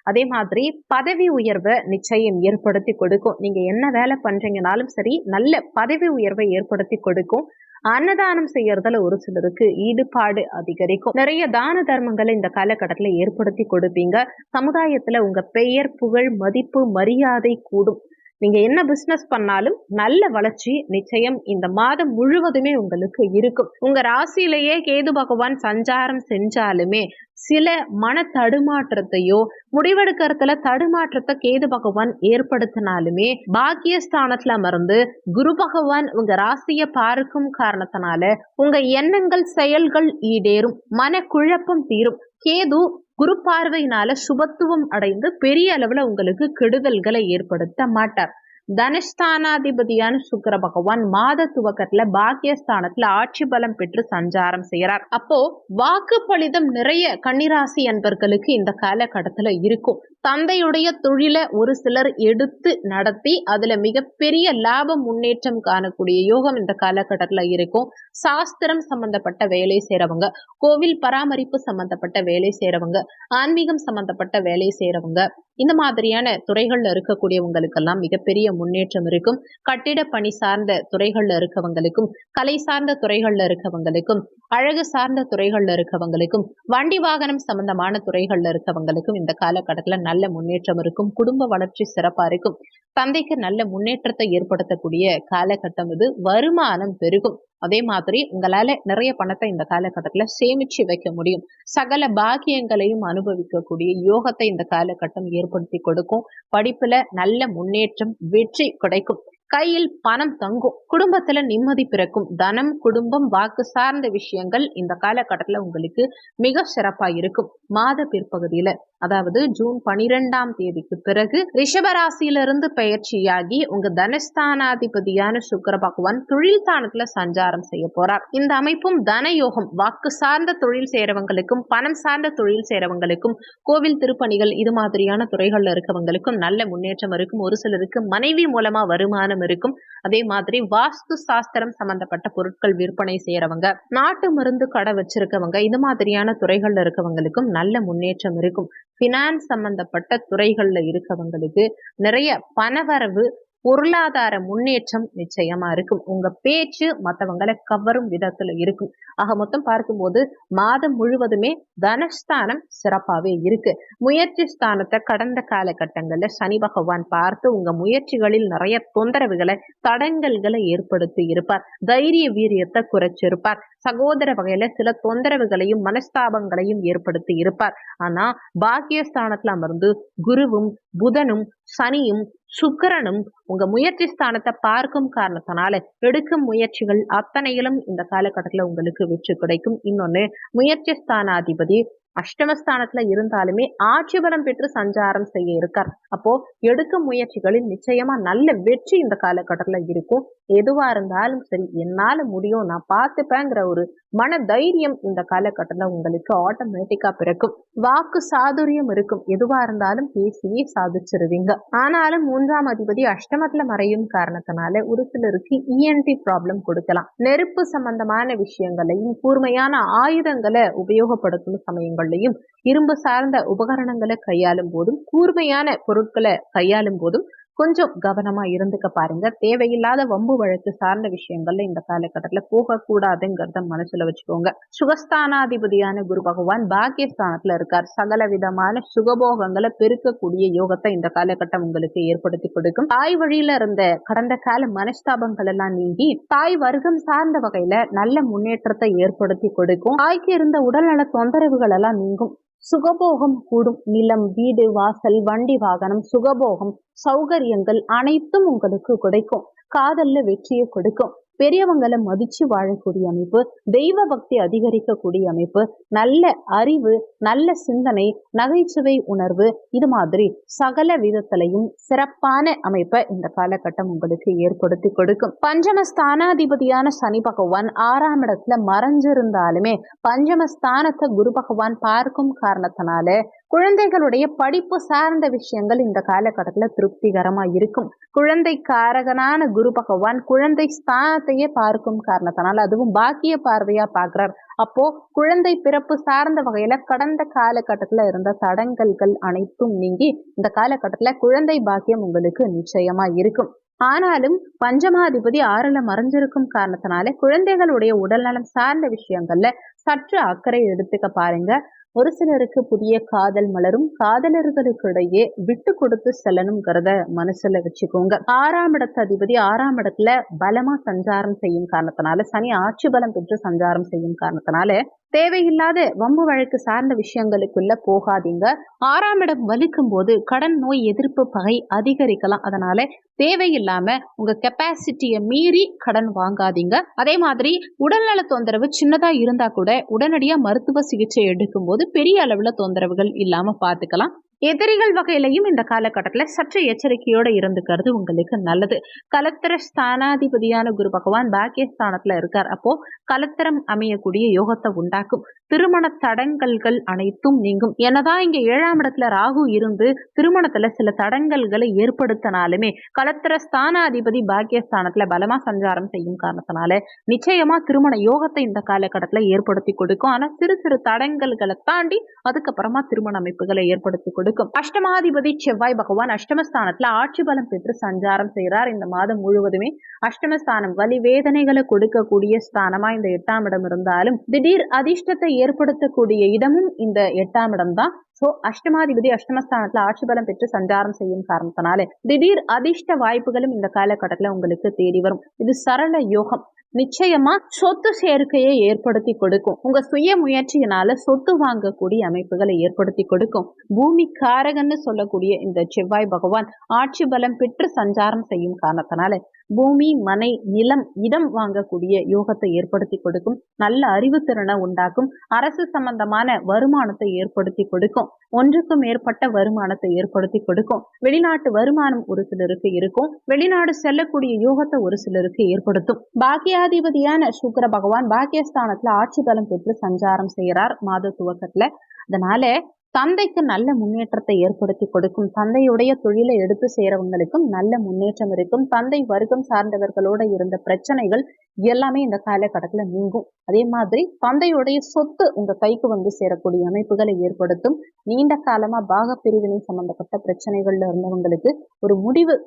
அதே மாதிரி பதவி உயர்வை நிச்சயம் ஏற்படுத்தி கொடுக்கும். நீங்க என்ன வேலை பண்றீங்கனாலும் சரி, நல்ல பதவி உயர்வை ஏற்படுத்தி கொடுக்கும். அன்னதானம் செய்யறதுல ஒரு சிலருக்கு ஈடுபாடு அதிகரிக்கும். நிறைய தான தர்மங்களை இந்த காலகட்டத்துல ஏற்படுத்தி கொடுப்பீங்க. சமுதாயத்துல உங்க பெயர், புகழ், மதிப்பு, மரியாதை கூடும். நீங்க என்ன பிசினஸ் பண்ணாலும் நல்ல வளர்ச்சி நிச்சயம் இந்த மாதம் முழுவதுமே உங்களுக்கு இருக்கும். உங்க ராசியிலேயே கேது பகவான் சஞ்சாரம் செஞ்சாலுமே சில மன தடுமாற்றத்தையோ, முடிவெடுக்கிறதுல தடுமாற்றத்தை கேது பகவான் ஏற்படுத்தினாலுமே பாக்கியஸ்தானத்துல அமர்ந்து குரு பகவான் உங்க ராசியை பார்க்கும் காரணத்தினால உங்க எண்ணங்கள், செயல்கள் ஈடேறும். மன குழப்பம் தீரும். கேது குரு பார்வையினால சுபத்துவம் அடைந்து பெரிய அளவுல உங்களுக்கு கெடுதல்களை ஏற்படுத்த மாட்டார். தனஸ்தானாதிபதியான சுக்கிர பகவான் மாத துவக்கத்துல பாக்கியஸ்தானத்துல ஆட்சி பலம் பெற்று சஞ்சாரம் செய்யறார். அப்போ வாக்கு பலிதம் நிறைய கன்னிராசி அன்பர்களுக்கு இந்த காலகட்டத்துல இருக்கும். தந்தையுடைய தொழிலை ஒரு சிலர் எடுத்து நடத்தி அதுல மிகப்பெரிய லாப முன்னேற்றம் காணக்கூடிய யோகம் இந்த காலகட்டத்துல இருக்கும். சாஸ்திரம் சம்பந்தப்பட்ட வேலை செய்யறவங்க, கோவில் பராமரிப்பு சம்பந்தப்பட்ட வேலை செய்யறவங்க, ஆன்மீகம் சம்பந்தப்பட்ட வேலை செய்யறவங்க, இந்த மாதிரியான துறைகள்ல இருக்கக்கூடியவங்களுக்கெல்லாம் மிகப்பெரிய முன்னேற்றம் இருக்கும். கட்டிட பணி சார்ந்த துறைகள்ல இருக்கவங்களுக்கும், கலை சார்ந்த துறைகள்ல இருக்கவங்களுக்கும், அழகு சார்ந்த துறைகள்ல இருக்கவங்களுக்கும், வண்டி வாகனம் சம்பந்தமான துறைகள்ல இருக்கவங்களுக்கும் இந்த காலகட்டத்துல நல்ல முன்னேற்றம் இருக்கும். குடும்ப வளர்ச்சி சிறப்பா இருக்கும். தந்தைக்கு நல்ல முன்னேற்றத்தை ஏற்படுத்தக்கூடிய காலகட்டம் இது. வருமானம் பெருகும். அதே மாதிரி உங்களால நிறைய பணத்தை இந்த காலகட்டத்துல சேமிச்சு வைக்க முடியும். சகல பாக்கியங்களையும் அனுபவிக்கக்கூடிய யோகத்தை இந்த காலகட்டம் ஏற்படுத்தி கொடுக்கும். படிப்புல நல்ல முன்னேற்றம், வெற்றி கிடைக்கும். கையில் பணம் தங்கும். குடும்பத்துல நிம்மதி பிறக்கும். தனம், குடும்பம், வாக்கு சார்ந்த விஷயங்கள் இந்த காலகட்டத்துல உங்களுக்கு மிக சிறப்பா இருக்கும். மாத பிற்பகுதியில, அதாவது ஜூன் 12ஆம் தேதிக்கு பிறகு ரிஷபராசியிலிருந்து பயிற்சியாகி உங்க தனஸ்தானாதிபதியான சுக்கிர பகவான் தொழில் ஸ்தானத்துல சஞ்சாரம் செய்ய போறார். இந்த அமைப்பும் தன யோகம், வாக்கு சார்ந்த தொழில் செய்யறவங்களுக்கும், பணம் சார்ந்த தொழில் செய்யறவங்களுக்கும், கோவில் திருப்பணிகள் இது மாதிரியான துறைகள்ல இருக்கவங்களுக்கும் நல்ல முன்னேற்றம் இருக்கும். ஒரு சிலருக்கு மனைவி மூலமா வருமானம் இருக்கும். அதே மாதிரி வாஸ்து சாஸ்திரம் சம்பந்தப்பட்ட பொருட்கள் விற்பனை செய்யறவங்க, நாட்டு மருந்து கடை வச்சிருக்கவங்க, இது மாதிரியான துறைகள்ல இருக்கவங்களுக்கும் நல்ல முன்னேற்றம் இருக்கும். பினான்ஸ் சம்பந்தப்பட்ட துறைகள்ல இருக்கவங்களுக்கு நிறைய பணவரவு, பொருளாதார முன்னேற்றம் நிச்சயமா இருக்கும். உங்க பேச்சு மற்றவங்களை கவரும் விதத்துல இருக்கும். ஆக மொத்தம் பார்க்கும்போது மாதம் முழுவதுமே தனஸ்தானம் சிறப்பாவே இருக்கு. முயற்சி ஸ்தானத்தை கடந்த காலகட்டங்கள்ல சனி பகவான் பார்த்து உங்க முயற்சிகளில் நிறைய தொந்தரவுகளை, தடங்கல்களை ஏற்படுத்தி இருப்பார். தைரிய வீரியத்தை குறைச்சிருப்பார். சகோதர வகையில சில தொந்தரவுகளையும் மனஸ்தாபங்களையும் ஏற்படுத்தி இருப்பார். ஆனா பாக்கியஸ்தானத்துல அமர்ந்து குருவும், புதனும், சனியும், சுக்கிரனும் உங்க முயற்சி ஸ்தானத்தை பார்க்கும் காரணத்தினால எடுக்கும் முயற்சிகள் அத்தனையிலும் இந்த காலகட்டத்துல உங்களுக்கு வெற்றி கிடைக்கும். இன்னொன்னு, முயற்சி ஸ்தானாதிபதி அஷ்டமஸ்தானத்துல இருந்தாலுமே ஆட்சி பலம் பெற்று சஞ்சாரம் செய்ய இருக்கார். அப்போ எடுக்கும் முயற்சிகளில் நிச்சயமா நல்ல வெற்றி இந்த காலகட்டத்துல இருக்கும். எதுவா இருந்தாலும் சரி, என்னால முடியும், நான் பார்த்துப்பேங்கிற ஒரு மன தைரியம் இந்த காலகட்டத்துல உங்களுக்கு ஆட்டோமேட்டிக்கா பிறக்கும். வாக்கு சாதுரியம் இருக்கும். எதுவா இருந்தாலும் பேசியே சாதிச்சிருவீங்க. ஆனாலும் 3ஆம் அதிபதி அஷ்டமத்துல மறையும் காரணத்தினால ஒரு சிலருக்கு இஎன்டி ப்ராப்ளம் கொடுக்கலாம். நெருப்பு சம்பந்தமான விஷயங்களையும், கூர்மையான ஆயுதங்களை உபயோகப்படுத்தும் சமயங்களையும், இரும்பு சார்ந்த உபகரணங்களை கையாளும் போதும், கூர்மையான பொருட்களை கையாளும் போதும் கொஞ்சம் கவனமா இருந்துக்க பாருங்க. தேவையில்லாத வம்பு வழக்கு சார்ந்த விஷயங்கள்ல இந்த காலகட்டத்துல போகக்கூடாதுங்கிறத மனசுல வச்சுக்கோங்க. சுகஸ்தானாதிபதியான குரு பகவான் பாக்கியஸ்தானத்துல இருக்கார். சகல விதமான சுகபோகங்களை பெருக்கக்கூடிய யோகத்தை இந்த காலகட்டம் உங்களுக்கு ஏற்படுத்தி கொடுக்கும். தாய் வழியில இருந்த கடந்த கால மனஸ்தாபங்கள் எல்லாம் நீங்கி தாய் வர்க்கம் சார்ந்த வகையில நல்ல முன்னேற்றத்தை ஏற்படுத்தி கொடுக்கும். தாய்க்கு இருந்த உடல்நல தொந்தரவுகள் எல்லாம் நீங்கும். சுகபோகம் கூடும். நிலம், வீடு, வாசல், வண்டி, வாகனம், சுகபோகம், சௌகரியங்கள் அனைத்தும் உங்களுக்கு கிடைக்கும். காதல்ல வெற்றியை கொடுக்கும். பெரியவங்களை மதிச்சு வாழக்கூடிய அமைப்பு, தெய்வ பக்தி அதிகரிக்கக்கூடிய அமைப்பு, நல்ல அறிவு, நல்ல சிந்தனை, நகைச்சுவை உணர்வு, இது மாதிரி சகல விதத்திலையும் சிறப்பான அமைப்பை இந்த காலகட்டம் உங்களுக்கு ஏற்படுத்தி கொடுக்கும். பஞ்சமஸ்தானாதிபதியான சனி பகவான் 6ஆம் இடத்துல மறைஞ்சிருந்தாலுமே பஞ்சமஸ்தானத்தை குரு பகவான் பார்க்கும் காரணத்தினால குழந்தைகளுடைய படிப்பு சார்ந்த விஷயங்கள் இந்த காலகட்டத்துல திருப்திகரமா இருக்கும். குழந்தை காரகனான குரு பகவான் குழந்தை ஸ்தானத்தையே பார்க்கும் காரணத்தினால, அதுவும் பாக்கிய பார்வையா பார்க்கிறார். அப்போ குழந்தை பிறப்பு சார்ந்த வகையில கடந்த காலகட்டத்துல இருந்த தடங்கல்கள் அனைத்தும் நீங்கி இந்த காலகட்டத்துல குழந்தை பாக்கியம் உங்களுக்கு நிச்சயமா இருக்கும். ஆனாலும் பஞ்சமாதிபதி 6ல மறைஞ்சிருக்கும் காரணத்தினால குழந்தைகளுடைய உடல்நலம் சார்ந்த விஷயங்கள்ல சற்று அக்கறை எடுத்துக்க பாருங்க. ஒரு சிலருக்கு புதிய காதல் மலரும். காதலர்களுக்கு இடையே விட்டு கொடுத்து செல்லணுங்கிறத மனசுல வச்சுக்கோங்க. 6ஆம் இடத்து அதிபதி 6ஆம் இடத்துல பலமா சஞ்சாரம் செய்யும் காரணத்தினால, சனி ஆட்சி பலம் பெற்று சஞ்சாரம் செய்யும் காரணத்தினால தேவையில்லாத வம்பு வழக்கு சார்ந்த விஷயங்களுக்குள்ள போகாதீங்க. 6ஆம் இடம் வலிக்கும் போது கடன், நோய் எதிர்ப்பு, பகை அதிகரிக்கலாம். அதனால தேவையில்லாம உங்க கெப்பாசிட்டியை மீறி கடன் வாங்காதீங்க. அதே மாதிரி உடல்நல தொந்தரவு சின்னதா இருந்தா கூட உடனடியா மருத்துவ சிகிச்சை எடுக்கும் போது பெரிய அளவுல தொந்தரவுகள் இல்லாம பாத்துக்கலாம். எதிரிகள் வகையிலையும் இந்த காலகட்டத்துல சற்று எச்சரிக்கையோட இருந்துக்கிறது உங்களுக்கு நல்லது. கலத்திர ஸ்தானாதிபதியான குரு பகவான் பாக்கியஸ்தானத்துல இருக்கார். அப்போ கலத்திரம் அமையக்கூடிய யோகத்தை உண்டாக்கும். திருமண தடங்கல்கள் அனைத்தும் நீங்கும். என்னதான் இங்க 7ஆம் இடத்துல ராகு இருந்து திருமணத்துல சில தடங்கல்களை ஏற்படுத்தினாலுமே கலத்திர ஸ்தானாதிபதி பாக்கியஸ்தானத்துல பலமா சஞ்சாரம் செய்யும் காரணத்தினால நிச்சயமா திருமண யோகத்தை இந்த காலகட்டத்துல ஏற்படுத்தி கொடுக்கும். ஆனா சிறு சிறு தடங்கல்களை தாண்டி அதுக்கப்புறமா திருமண அமைப்புகளை ஏற்படுத்தி கொடுக்கும். அஷ்டமாதிபதி செவ்வாய் பகவான் அஷ்டமஸ்தானத்துல ஆட்சி பலம் பெற்று சஞ்சாரம் செய்கிறார். இந்த மாதம் முழுவதுமே அஷ்டமஸ்தானம் வலி வேதனைகளை கொடுக்கக்கூடிய ஸ்தானமா இந்த 8ஆம் இடம் இருந்தாலும் திடீர் அதிர்ஷ்டத்தை ஏற்படுத்தக்கூடிய இடமும் இந்த 8ஆம் இடம் தான். சோ அஷ்டமாதிபதி அஷ்டமஸ்தானத்துல ஆட்சி பலம் பெற்று சஞ்சாரம் செய்யும் காரணத்தினால திடீர் அதிர்ஷ்ட வாய்ப்புகளும் இந்த காலகட்டத்துல உங்களுக்கு தேடி வரும். இது சரள யோகம். நிச்சயமா சொத்து சேர்க்கையை ஏற்படுத்தி கொடுக்கும். உங்க சுய முயற்சியினால சொத்து வாங்கக்கூடிய அமைப்புகளை ஏற்படுத்தி கொடுக்கும். பூமி காரகன்னு சொல்லக்கூடிய இந்த செவ்வாய் பகவான் ஆட்சி பலம் பெற்று சஞ்சாரம் செய்யும் காரணத்தினால பூமி, மனை, நிலம், இடம் வாங்கக்கூடிய யோகத்தை ஏற்படுத்தி கொடுக்கும். நல்ல அறிவுத்திறனை உண்டாக்கும். அரசு சம்பந்தமான வருமானத்தை ஏற்படுத்தி கொடுக்கும். ஒன்றுக்கும் மேற்பட்ட வருமானத்தை ஏற்படுத்தி கொடுக்கும். வெளிநாட்டு வருமானம் ஒரு சிலருக்கு இருக்கும். வெளிநாடு செல்லக்கூடிய யோகத்தை ஒரு சிலருக்கு ஏற்படுத்தும். பாக்கியாதிபதியான சுக்கிர பகவான் பாக்கியஸ்தானத்துல ஆட்சி பலம் பெற்று சஞ்சாரம் செய்கிறார் மாத துவக்கத்துல. அதனால தந்தைக்கு நல்ல முன்னேற்றத்தை ஏற்படுத்தி கொடுக்கும். தந்தையுடைய தொழிலை எடுத்து சேரவங்களுக்கும் நல்ல முன்னேற்றம் இருக்கும். தந்தை வர்க்கம் சார்ந்தவர்களோட இருந்த பிரச்சனைகள் எல்லாமே இந்த காலகட்டத்துல நீங்கும். அதே மாதிரி தந்தையுடைய சொத்து உங்க கைக்கு வந்து சேரக்கூடிய அமைப்புகளை ஏற்படுத்தும். நீண்ட காலமா பாக பிரிவினை சம்பந்தப்பட்ட பிரச்சனைகள்ல இருந்தவங்களுக்கு ஒரு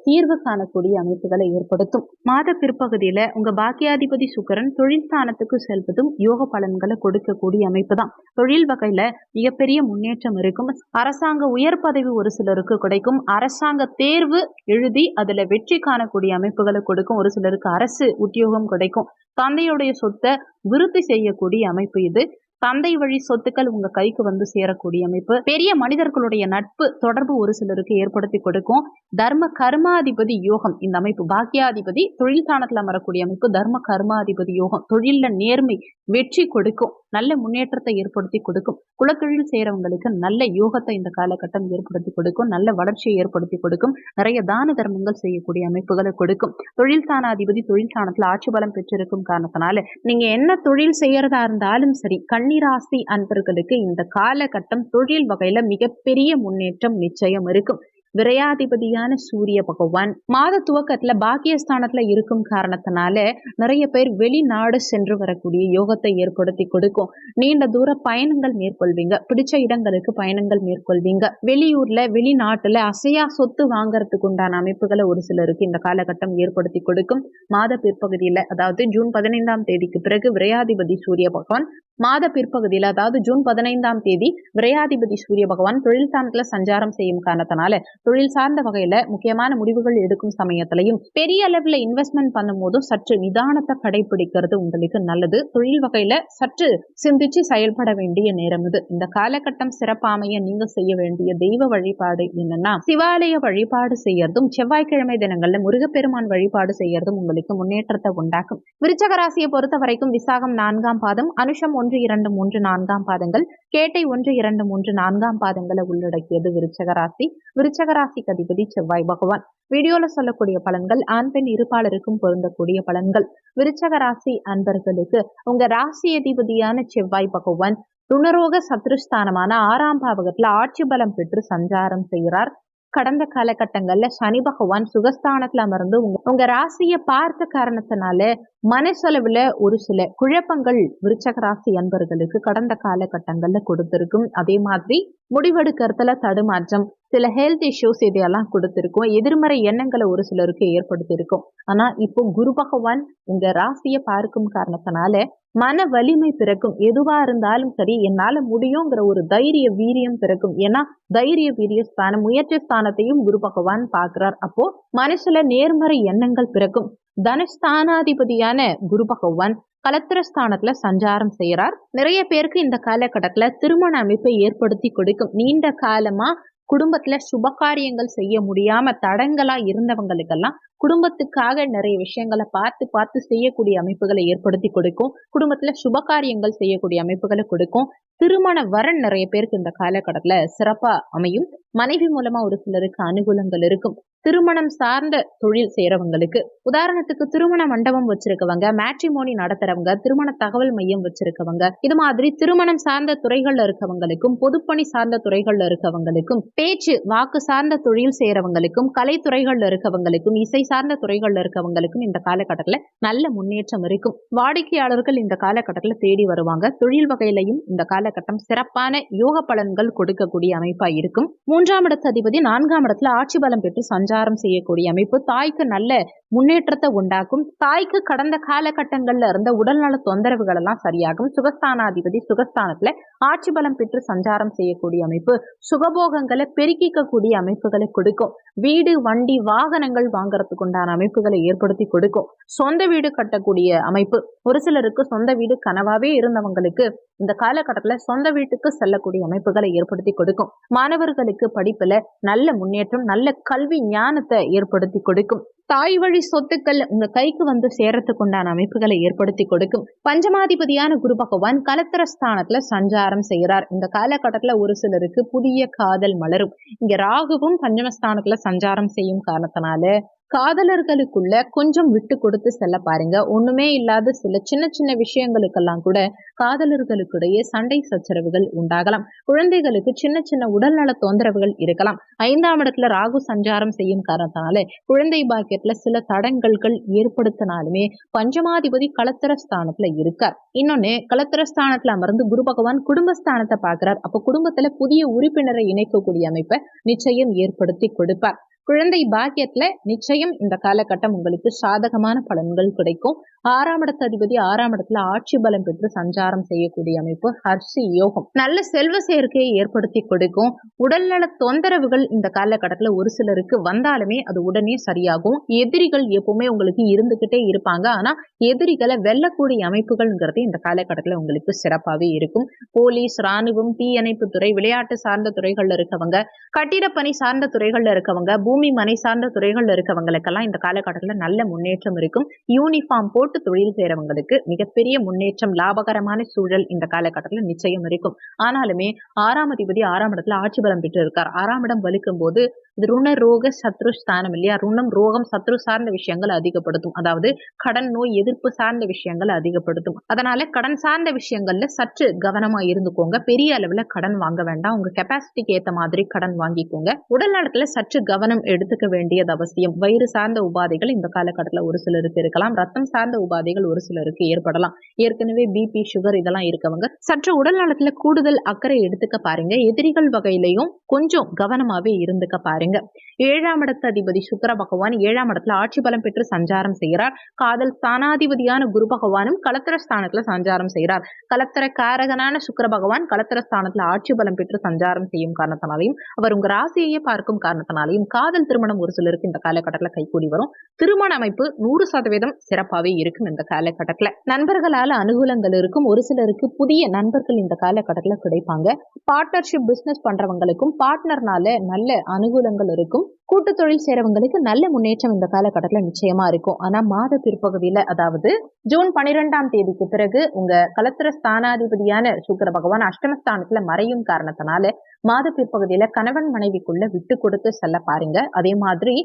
தீர்வு காணக்கூடிய அமைப்புகளை ஏற்படுத்தும். மாத பிற்பகுதியில உங்க பாக்கியாதிபதி சுக்கிரன் தொழில் ஸ்தானத்துக்கு செல்வதும் யோக பலன்களை கொடுக்கக்கூடிய அமைப்பு தான். தொழில் வகையில மிகப்பெரிய முன்னேற்றம் இருக்கும். அரசாங்க உயர் பதவி ஒரு சிலருக்கு கிடைக்கும். அரசாங்க தேர்வு எழுதி அதுல வெற்றி காணக்கூடிய அமைப்புகளை கொடுக்கும். ஒரு சிலருக்கு அரசு உத்தியோகம் கிடைக்கும். தந்தையுடைய சொத்தை விருத்தி செய்யக்கூடிய அமைப்பு இது. தந்தை வழி சொத்துக்கள் உங்க கைக்கு வந்து சேரக்கூடிய அமைப்பு. பெரிய மனிதர்களுடைய நட்பு தொடர்பு ஒரு சிலருக்கு ஏற்படுத்தி கொடுக்கும். தர்ம கர்மாதிபதி யோகம் இந்த அமைப்பு. பாக்கியாதிபதி தொழில் ஸ்தானத்துல அமரக்கூடிய அமைப்பு. தர்ம கர்மாதிபதி யோகம் தொழில்ல நேர்மை வெற்றி கொடுக்கும். நல்ல முன்னேற்றத்தை ஏற்படுத்தி கொடுக்கும். குலத்தொழில் செய்யறவங்களுக்கு நல்ல யோகத்தை இந்த காலகட்டம் ஏற்படுத்தி கொடுக்கும். நல்ல வளர்ச்சியை ஏற்படுத்தி கொடுக்கும். நிறைய தான தர்மங்கள் செய்யக்கூடிய அமைப்புகளை கொடுக்கும். தொழில் ஸ்தானாதிபதி தொழில் ஸ்தானத்துல ஆட்சி பலம் பெற்றிருக்கும் காரணத்தினால நீங்க என்ன தொழில் செய்யறதா இருந்தாலும் சரி, கன்னிராசி அன்பர்களுக்கு இந்த காலகட்டம் தொழில் வகையில மிகப்பெரிய முன்னேற்றம் நிச்சயம் இருக்கும். விரையாதிபதியான சூரிய பகவான் மாத துவக்கத்துல பாக்கியஸ்தானத்துல இருக்கும் காரணத்தினால நிறைய பேர் வெளிநாடு சென்று வரக்கூடிய யோகத்தை ஏற்படுத்தி கொடுக்கும். நீண்ட தூர பயணங்கள் மேற்கொள்வீங்க, பிடிச்ச இடங்களுக்கு பயணங்கள் மேற்கொள்வீங்க. வெளியூர்ல வெளிநாட்டுல அசையா சொத்து வாங்கறதுக்கு உண்டான அமைப்புகளை ஒரு சிலருக்கு இந்த காலகட்டம் ஏற்படுத்தி கொடுக்கும். மாத பிற்பகுதியில, அதாவது ஜூன் 15ஆம் தேதிக்கு பிறகு விரையாதிபதி சூரிய பகவான் மாத பிற்பகுதியில, அதாவது ஜூன் 15ஆம் தேதி விரையாதிபதி சூரிய பகவான் தொழில் ஸ்தானத்துல சஞ்சாரம் செய்யும் காரணத்தினால தொழில் சார்ந்த வகையில முக்கியமான முடிவுகள் எடுக்கும் சமயத்திலையும் பெரிய அளவுல இன்வெஸ்ட்மெண்ட் பண்ணும் போதும் சற்று நிதானத்தை கடைபிடிக்கிறது உங்களுக்கு நல்லது. தொழில் வகையில சற்று சிந்திச்சு செயல்பட வேண்டிய நேரம் இது. இந்த காலகட்டம் சிறப்பாமைய நீங்க செய்ய வேண்டிய தெய்வ வழிபாடு என்னன்னா, சிவாலய வழிபாடு செய்யறதும், செவ்வாய்க்கிழமை தினங்கள்ல முருகப்பெருமான் வழிபாடு செய்யறதும் உங்களுக்கு முன்னேற்றத்தை உண்டாக்கும். விருச்சக ராசியை பொறுத்த வரைக்கும் விசாகம் 4ஆம் பாதம், அனுஷம் 1, 2, 3, 4ஆம் பாதங்கள், கேட்டை 1, 2, 3, 4ஆம் பாதங்களை உள்ளடக்கியது விருச்சக ராசி. விருச்சக ராசிக்கு அதிபதி செவ்வாய் பகவான். வீடியோல சொல்லக்கூடிய பலன்கள் ஆண் பெண் இருப்பாளருக்கும் பொருந்தக்கூடிய பலன்கள். விருச்சக ராசி அன்பர்களுக்கு உங்க ராசி அதிபதியான செவ்வாய் பகவான் ருணரோக சத்ருஸ்தானமான 6ஆம் பாவகத்துல ஆட்சி பலம் பெற்று சஞ்சாரம் செய்கிறார். கடந்த காலகட்டங்கள்ல சனி பகவான் சுகஸ்தானத்துல அமர்ந்து உங்க ராசியை பார்த்த காரணத்தினால மனசளவுல ஒரு சில குழப்பங்கள் விருச்சக ராசி அன்பர்களுக்கு கடந்த காலகட்டங்கள்ல கொடுத்திருக்கும். அதே மாதிரி முடிவெடுக்கிறதுல தடுமாற்றம், சில ஹெல்த் இஷ்யூஸ் இதையெல்லாம் கொடுத்திருக்கும். எதிர்மறை எண்ணங்களை ஒரு சிலருக்கு ஏற்படுத்தியிருக்கும். ஆனா இப்போ குரு பகவான் உங்க ராசியை பார்க்கும் காரணத்தினால மன வலிமை பிறக்கும். எதுவா இருந்தாலும் சரி, என்னால முடியுங்கிற ஒரு தைரிய வீரியம் பிறக்கும். ஏன்னா தைரிய வீரிய ஸ்தானம், முயற்சி ஸ்தானத்தையும் குரு பகவான் பார்க்கிறார். அப்போ மனசுல நேர்மறை எண்ணங்கள் பிறக்கும். தனஸ்தானாதிபதியான குரு பகவான் கலத்திரஸ்தானத்துல சஞ்சாரம் செய்யறார். நிறைய பேருக்கு இந்த காலகட்டத்துல திருமண அமைப்பை ஏற்படுத்தி கொடுக்கும். நீண்ட காலமா குடும்பத்துல சுபகாரியங்கள் செய்ய முடியாம தடங்களா இருந்தவங்களுக்கெல்லாம் குடும்பத்துக்காக நிறைய விஷயங்களை பார்த்து செய்யக்கூடிய அமைப்புகளை ஏற்படுத்தி கொடுக்கும். குடும்பத்துல சுபகாரியங்கள் செய்யக்கூடிய அமைப்புகளை கொடுக்கும். திருமண வரன் நிறைய பேருக்கு இந்த காலகட்டத்துல சிறப்பா அமையும். மனைவி மூலமா ஒரு சிலருக்கு அனுகூலங்கள் இருக்கும். திருமணம் சார்ந்த தொழில் செய்யறவங்களுக்கு, உதாரணத்துக்கு திருமண மண்டபம் வச்சிருக்கவங்க, மேட்ரிமோனி நடத்துறவங்க, திருமண தகவல் மையம் வச்சிருக்கவங்க, இது மாதிரி திருமணம் சார்ந்த துறைகள்ல இருக்கவங்களுக்கும், பொதுப்பணி சார்ந்த துறைகள்ல இருக்கவங்களுக்கும், பேச்சு வாக்கு சார்ந்த தொழில் செய்யறவங்களுக்கும், கலைத்துறைகள்ல இருக்கவங்களுக்கும், இசை சார்ந்த துறைகள்ல இருக்கவங்களுக்கும் இந்த காலகட்டத்துல நல்ல முன்னேற்றம் இருக்கும். வாடிக்கையாளர்கள் இந்த காலகட்டத்துல தேடி வருவாங்க. தொழில் வகையிலையும் இந்த காலகட்டம் சிறப்பான யோக பலன்கள் கொடுக்கக்கூடிய அமைப்பா இருக்கும். 3ஆம் இடத்து அதிபதி 4ஆம் இடத்துல ஆட்சி பலம் பெற்று சஞ்சாரம் செய்யக்கூடிய அமைப்பு தாய்க்கு நல்ல முன்னேற்றத்தை உண்டாக்கும். தாய்க்கு கடந்த காலகட்டங்கள்ல இருந்த உடல்நல தொந்தரவுகள் எல்லாம் சரியாகும். சுகஸ்தானாதிபதி சுகஸ்தானத்துல ஆட்சி பலம் பெற்று சஞ்சாரம் செய்யக்கூடிய அமைப்பு சுகபோகங்களை பெருக்கிக்கக்கூடிய அமைப்புகளை கொடுக்கும். வீடு, வண்டி, வாகனங்கள் வாங்கறதுக்கு உண்டான அமைப்புகளை ஏற்படுத்தி கொடுக்கும். சொந்த வீடு கட்டக்கூடிய அமைப்பு, ஒரு சிலருக்கு சொந்த வீடு கனவாவே இருந்தவங்களுக்கு இந்த காலகட்டத்துல சொந்த வீட்டுக்கு செல்லக்கூடிய அமைப்புகளை ஏற்படுத்தி கொடுக்கும். மாணவர்களுக்கு படிப்புல நல்ல முன்னேற்றம், நல்ல கல்வி ஞானத்தை ஏற்படுத்தி கொடுக்கும். தாய் வழி சொத்துக்கள் உங்க கைக்கு வந்து சேரத்துக்கு உண்டான அமைப்புகளை ஏற்படுத்தி கொடுக்கும். பஞ்சமாதிபதியான குரு பகவான் கலத்திரஸ்தானத்துல சஞ்சாரம் செய்கிறார். இந்த காலகட்டத்துல ஒரு சிலருக்கு புதிய காதல் மலரும். இங்க ராகுவும் பஞ்சமஸ்தானத்துல சஞ்சாரம் செய்யும் காரணத்தினால காதலர்களுக்குள்ள கொஞ்சம் விட்டு கொடுத்து செல்ல பாருங்க. ஒண்ணுமே இல்லாத சில சின்ன சின்ன விஷயங்களுக்கெல்லாம் கூட காதலர்களுக்கிடையே சண்டை சச்சரவுகள் உண்டாகலாம். குழந்தைகளுக்கு சின்ன சின்ன உடல்நல தொந்தரவுகள் இருக்கலாம். 5ஆம் இடத்துல ராகு சஞ்சாரம் செய்யும் காரணத்தினால குழந்தை பாக்கியத்துல சில தடங்கல்கள் ஏற்படுத்தினாலுமே பஞ்சமாதிபதி கலத்திரஸ்தானத்துல இருக்கார். இன்னொன்னு, கலத்திரஸ்தானத்துல அமர்ந்து குரு பகவான் குடும்பஸ்தானத்தை பார்க்கிறார். அப்ப குடும்பத்துல புதிய உறுப்பினரை இணைக்கக்கூடிய அமைப்பை நிச்சயம் ஏற்படுத்தி கொடுப்பார். குழந்தை பாக்கியத்துல நிச்சயம் இந்த காலகட்டம் உங்களுக்கு சாதகமான பலன்கள் கிடைக்கும். 6ஆம் இடத்து அதிபதி 6ஆம் இடத்துல ஆட்சி பலம் பெற்று சஞ்சாரம் செய்யக்கூடிய அமைப்பு ஹர்ஷி யோகம், நல்ல செல்வ சேர்க்கையை ஏற்படுத்தி கொடுக்கும். உடல்நல தொந்தரவுகள் இந்த காலகட்டத்துல ஒரு சிலருக்கு வந்தாலுமே அது உடனே சரியாகும். எதிரிகள் எப்பவுமே உங்களுக்கு இருந்துகிட்டே இருப்பாங்க. ஆனா எதிரிகளை வெல்லக்கூடிய அமைப்புகள்ங்கிறது இந்த காலகட்டத்துல உங்களுக்கு சிறப்பாவே இருக்கும். போலீஸ், ராணுவம், தீயணைப்பு துறை, விளையாட்டு சார்ந்த துறைகள்ல இருக்கவங்க, கட்டிடப்பணி சார்ந்த துறைகள்ல இருக்கவங்க, பூமி மனை சார்ந்த துறைகள்ல இருக்கவங்களுக்கெல்லாம் இந்த காலகட்டத்துல நல்ல முன்னேற்றம் இருக்கும். யூனிஃபார்ம் போட்டு தொழில் செய்யறவங்களுக்கு மிகப்பெரிய முன்னேற்றம், லாபகரமான சூழல் இந்த காலகட்டத்துல நிச்சயம் இருக்கும். ஆனாலுமே 6ஆம் அதிபதி 6ஆம் இடத்துல ஆட்சி பலம் பெற்று இருக்கார். 6ஆம் இடம் வலுக்கும் போது இது ருண ரோக சத்ரு ஸ்தானம் இல்லையா? ருணம், ரோகம், சத்ரு சார்ந்த விஷயங்கள் அதிகப்படுத்தும். அதாவது கடன், நோய், எதிர்ப்பு சார்ந்த விஷயங்கள் அதிகப்படுத்தும். அதனால கடன் சார்ந்த விஷயங்கள்ல சற்று கவனமா இருந்துக்கோங்க. பெரிய அளவுல கடன் வாங்க வேண்டாம். உங்க கெப்பாசிட்டிக்கு ஏத்த மாதிரி கடன் வாங்கிக்கோங்க. உடல் நலத்துல சற்று கவனம் எடுத்துக்க வேண்டியது அவசியம். வயிறு சார்ந்த உபாதைகள் இந்த காலகட்டத்தில் ஒரு சிலருக்கு இருக்கலாம். ரத்தம் சார்ந்த உபாதைகள் ஒரு சிலருக்கு ஏற்படலாம். ஏற்கனவே பிபி, சுகர் இதெல்லாம் இருக்கவங்க சற்று உடல் நலத்துல கூடுதல் அக்கறை எடுத்துக்க பாருங்க. எதிரிகள் வகையிலையும் கொஞ்சம் கவனமாவே இருந்துக்க பாருங்க. 7ஆம் இடத்து அதிபதி சுக்கிர பகவான் 7ஆம் இடத்துல ஆட்சி பலம் பெற்று சஞ்சாரம் செய்கிறார். காதல் ஸ்தானாதிபதியான குரு பகவானும் களத்திர ஸ்தானத்துல சஞ்சாரம் செய்கிறார். களத்திர காரகனான சுக்கிர பகவான் களத்திர ஸ்தானத்துல ஆட்சி பலம் பெற்று சஞ்சாரம் செய்யும் காரணத்தினாலையும் அவர் உங்க ராசியையே பார்க்கும் காரணத்தினாலையும் காதல் திருமணம் ஒரு சிலருக்கு இந்த காலகட்டத்தில் கைகூடி வரும். திருமண அமைப்பு 100% சிறப்பாகவே இருக்கும் இந்த காலகட்டத்தில். நண்பர்களால அனுகூலங்கள் இருக்கும். ஒரு சிலருக்கு புதிய நண்பர்கள் இந்த காலகட்டத்தில் கிடைப்பாங்க. பார்ட்னர்ஷிப் பிசினஸ் பண்றவங்களுக்கும் பார்ட்னர்னால நல்ல அனுகூலங்கள் இருக்கும். கூட்டு தொழில் செய்றவங்களுக்கு நல்ல முன்னேற்றம் இந்த காலகட்டத்தில் நிச்சயமா இருக்கும். ஆனா மாத பிற்பகுதியில, அதாவது ஜூன் 12ஆம் தேதிக்கு பிறகு உங்க களத்திர ஸ்தானாதிபதியான சுக்கிர பகவான் அஷ்டமஸ்தானத்துல மறையும் காரணத்தினால மாத பிற்பகுதியில கணவன் மனைவிக்குள்ள விட்டு கொடுத்து செல்ல பாருங்க. அதே மாதிரி